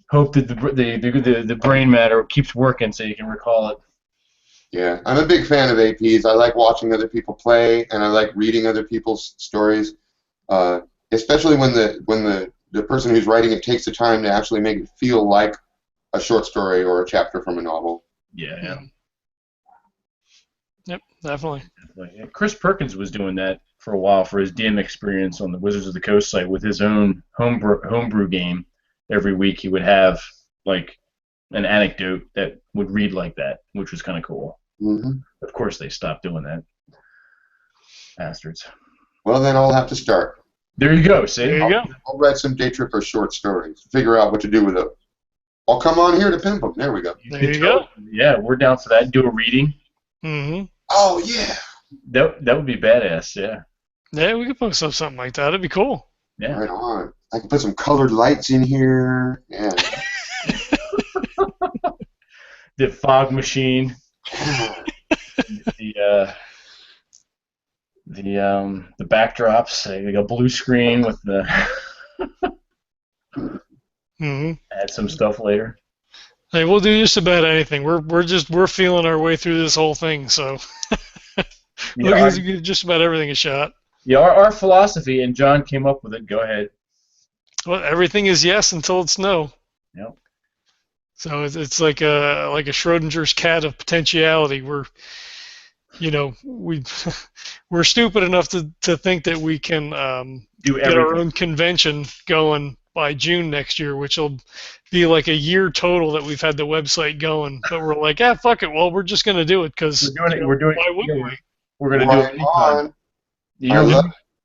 S2: hope that the brain matter keeps working so you can recall it.
S3: Yeah, I'm a big fan of APs. I like watching other people play, and I like reading other people's stories, especially when the person who's writing it takes the time to actually make it feel like a short story or a chapter from a novel.
S2: Yeah.
S1: Yep, definitely.
S2: Yeah, Chris Perkins was doing that for a while for his DM experience on the Wizards of the Coast site with his own homebrew game. Every week he would have like an anecdote that would read like that, which was kind of cool.
S3: Mm-hmm.
S2: Of course, they stopped doing that. Bastards.
S3: Well, then I'll have to start.
S2: There you go. See?
S1: There you go.
S3: I'll write some Daytrippers short stories. Figure out what to do with them. I'll come on here to pimp them. There we go.
S1: There you go.
S2: Yeah, we're down for that. Do a reading.
S1: Mm-hmm.
S3: Oh, yeah.
S2: That would be badass, yeah.
S1: Yeah, we could post up something like that. It'd be cool.
S2: Yeah.
S3: Right on. I can put some colored lights in here. Yeah.
S2: The fog machine. the backdrops, like a blue screen with the add some stuff later.
S1: Hey, we'll do just about anything. We're feeling our way through this whole thing, so we'll give just about everything a shot.
S2: Yeah, our philosophy, and John came up with it. Go ahead. Well,
S1: everything is yes until it's no.
S2: Yep.
S1: So it's like a Schrodinger's cat of potentiality. We're stupid enough to think that we can get our own convention going by June next year, which will be like a year total that we've had the website going. But we're like, fuck it. Well, we're just gonna do it because
S2: we're doing it.
S1: Why wouldn't we?
S2: We're gonna do it anytime.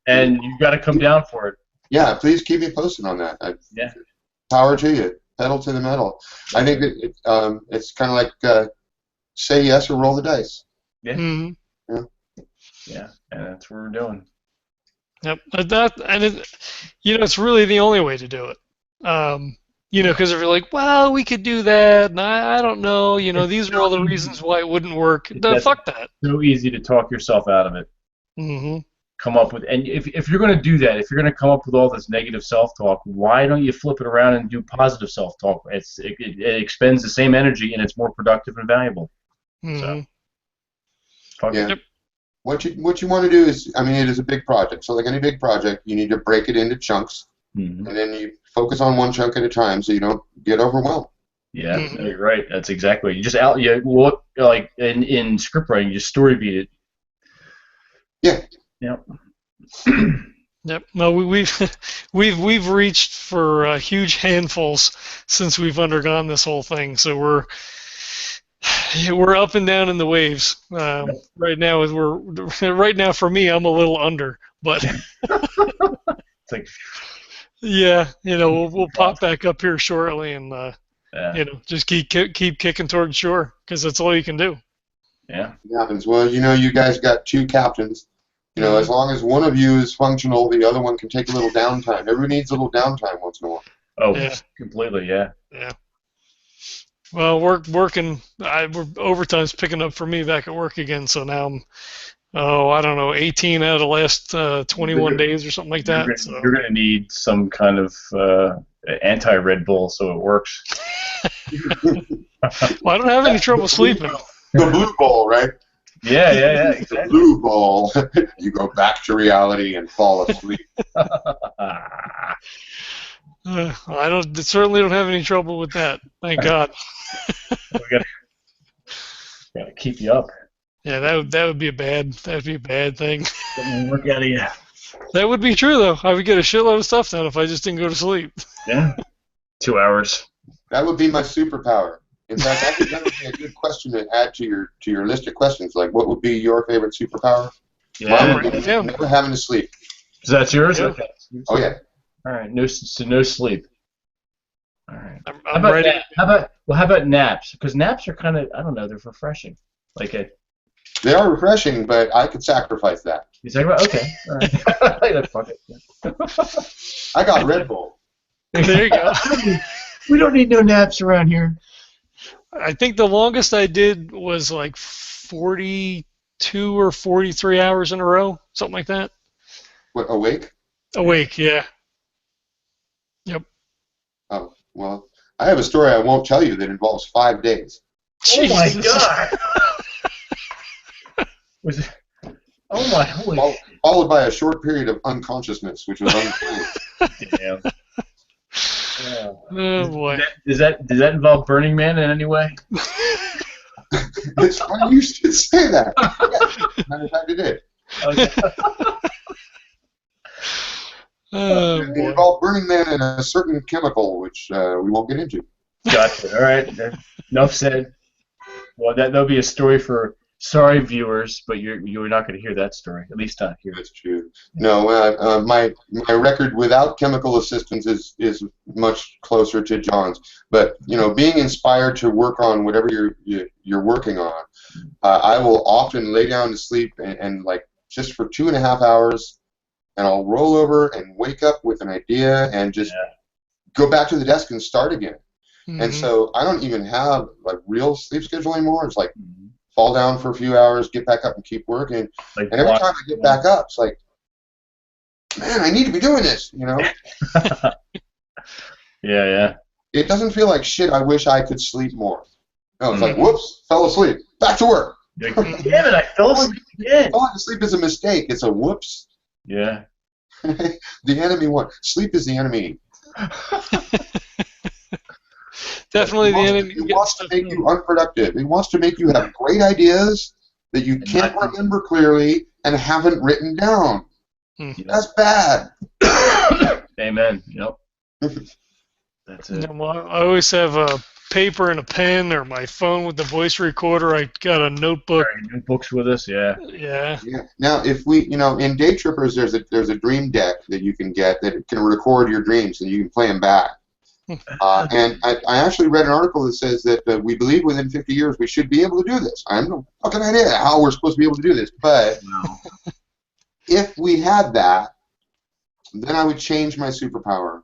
S2: And you got to come down for it.
S3: Yeah, please keep me posted on that.
S2: Yeah.
S3: Power to you. Pedal to the metal. I think it's kind of like say yes or roll the dice.
S2: Yeah.
S1: Mm-hmm.
S2: Yeah, and that's what we're doing.
S1: Yep. It's really the only way to do it. Because if you're like, well, we could do that, and I don't know, these are all the reasons why it wouldn't work. Fuck that.
S2: So easy to talk yourself out of it.
S1: Mm-hmm.
S2: Come up with, and if you're going to do that, if you're going to come up with all this negative self-talk, why don't you flip it around and do positive self-talk? It expends the same energy and it's more productive and valuable.
S1: Mm-hmm.
S2: So,
S3: yeah. Yep. What you want to do is, it is a big project. So like any big project, you need to break it into chunks, and then you focus on one chunk at a time so you don't get overwhelmed.
S2: Yeah, you're right. That's exactly it. You just look like in script writing, you just story beat it.
S3: Yeah.
S2: Yep.
S1: Yep. No, we've reached for huge handfuls since we've undergone this whole thing. So Yeah, we're up and down in the waves. Right now, right now for me, I'm a little under, but
S2: It's like,
S1: yeah, we'll pop back up here shortly, and
S2: yeah,
S1: just keep kicking towards shore because that's all you can do.
S2: yeah.
S3: It happens. Well, you guys got two captains. As
S1: Mhm.
S3: long as one of you is functional, the other one can take a little downtime. Everybody needs a little downtime once in a while.
S2: Oh,
S1: Yeah,
S2: completely, yeah.
S1: yeah. Well, working. Overtime's picking up for me back at work again, so now I'm I don't know, 18 out of the last 21 days or something like that. So
S2: You're gonna need some kind of anti-Red Bull so it works.
S1: well, I don't have any trouble sleeping.
S3: The blue ball, right?
S2: Yeah,
S3: The
S2: exactly.
S3: blue ball. You go back to reality and fall asleep.
S1: I certainly don't have any trouble with that. Thank God.
S2: We gotta keep you up.
S1: Yeah, that would be a bad thing.
S2: Get more work out of you.
S1: That would be true though. I would get a shitload of stuff done if I just didn't go to sleep.
S2: Yeah. 2 hours.
S3: That would be my superpower. In fact, I think that would be a good question to add to your list of questions. Like, what would be your favorite superpower?
S2: Yeah.
S3: Mine would be
S1: Yeah.
S3: never having to sleep.
S2: So that's yours?
S1: Yeah.
S2: Okay.
S3: Oh yeah.
S2: All right. No sleep. All right.
S1: I'm ready.
S2: How about naps? Because naps are kind of, I don't know, they're refreshing.
S3: They are refreshing, but I could sacrifice that.
S2: You say, well, okay. All right. Fuck it.
S3: I got Red Bull.
S1: There you go.
S2: We don't need no naps around here.
S1: I think the longest I did was like 42 or 43 hours in a row, something like that.
S3: What, awake?
S1: Awake, yeah. Yep.
S3: Oh, well, I have a story I won't tell you that involves 5 days.
S2: Oh my
S1: Jesus.
S2: God! Was it? Oh my holy!
S3: Followed by a short period of unconsciousness, which was unplanned.
S2: Damn. Yeah.
S1: Oh boy.
S2: Does that involve Burning Man in any way?
S3: It's funny you should say that. Yeah, matter of fact, it did.
S2: Okay.
S1: Oh
S3: It
S1: boy.
S3: involved Burning Man and a certain chemical, which we won't get into.
S2: Gotcha. All right. Enough said. Well, that'll be a story for sorry viewers, but you're not going to hear that story. At least not here.
S3: That's true. No, my record without chemical assistance is much closer to John's. But being inspired to work on whatever you're working on, I will often lay down to sleep and like just for 2.5 hours, and I'll roll over and wake up with an idea and just go back to the desk and start again.
S1: Mm-hmm.
S3: And so I don't even have like real sleep schedule anymore. It's like fall down for a few hours, get back up and keep working.
S2: Like,
S3: and every time I get back up, it's like, man, I need to be doing this,
S2: Yeah.
S3: It doesn't feel like shit, I wish I could sleep more. No, it's like, whoops, fell asleep. Back to work.
S2: Like, damn it, I fell asleep again.
S3: Falling asleep is a mistake. It's a whoops.
S2: Yeah.
S3: The enemy sleep is the enemy.
S1: Definitely the enemy.
S3: It wants to make you unproductive. It wants to make you have great ideas that you can't remember clearly and haven't written down. That's bad.
S2: Amen. Yep. That's it.
S1: Well, I always have a paper and a pen, or my phone with the voice recorder. I got a notebook.
S2: Notebooks with us, yeah.
S1: Yeah.
S3: Now, if we, in Daytrippers, there's a dream deck that you can get that can record your dreams and you can play them back. And I actually read an article that says that we believe within 50 years we should be able to do this. I have no fucking idea how we're supposed to be able to do this, but if we had that, then I would change my superpower.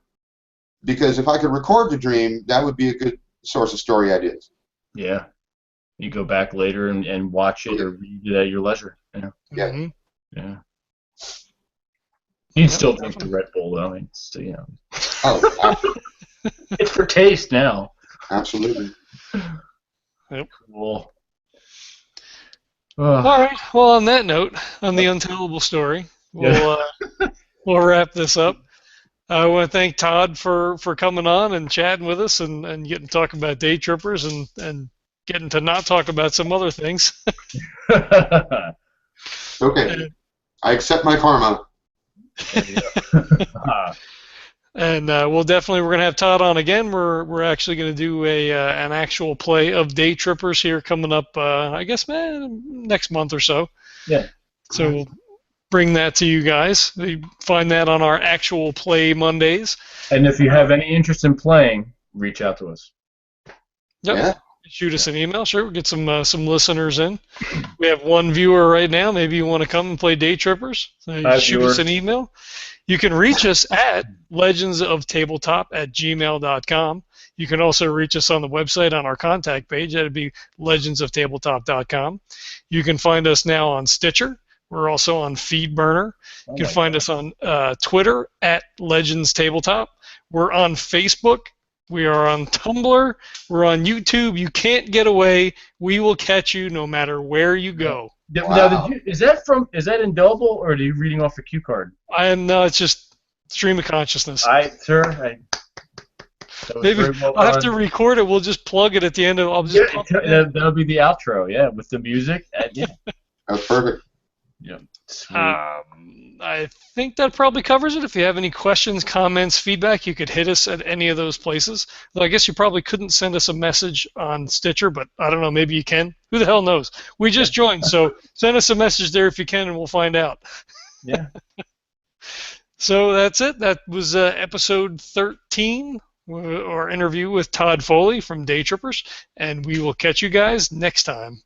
S3: Because if I could record the dream, that would be a good source of story ideas.
S2: Yeah. You go back later and watch it or read it at your leisure. Yeah.
S1: Mm-hmm.
S2: Yeah. You'd still drink the Red Bull, though. It's,
S3: Oh,
S2: it's for taste now.
S3: absolutely.
S1: Yep.
S2: Cool.
S1: All right. Well, on that note, on the untellable story, we'll wrap this up. I want to thank Todd for coming on and chatting with us and getting to talk about Daytrippers and getting to not talk about some other things.
S3: Okay. I accept my karma.
S1: And we're going to have Todd on again. We're actually going to do an actual play of Daytrippers here coming up. I guess next month or so.
S2: Yeah.
S1: So we'll bring that to you guys. You find that on our actual play Mondays.
S2: And if you have any interest in playing, reach out to us.
S1: Yep.
S3: Yeah.
S1: Shoot us an email. Sure, we'll get some listeners in. We have one viewer right now. Maybe you want to come and play Daytrippers. So shoot us an email. You can reach us at legendsoftabletop@gmail.com. You can also reach us on the website on our contact page. That would be legendsoftabletop.com. You can find us now on Stitcher. We're also on FeedBurner. You can find us on Twitter at Legends Tabletop. We're on Facebook. We are on Tumblr. We're on YouTube. You can't get away. We will catch you no matter where you go.
S2: Now, is that indelible, or are you reading off a cue card?
S1: No, it's just stream of consciousness. Maybe I'll have to record it. We'll just plug it at the end of.
S2: That'll be the outro. Yeah, with the music. Yeah.
S3: That's perfect.
S2: Yeah.
S1: I think that probably covers it. If you have any questions, comments, feedback, you could hit us at any of those places. Though I guess you probably couldn't send us a message on Stitcher, but I don't know, maybe you can. Who the hell knows? We just joined, so send us a message there if you can, and we'll find out.
S2: Yeah.
S1: So that's it. That was episode 13, our interview with Tod Foley from Daytrippers, and we will catch you guys next time.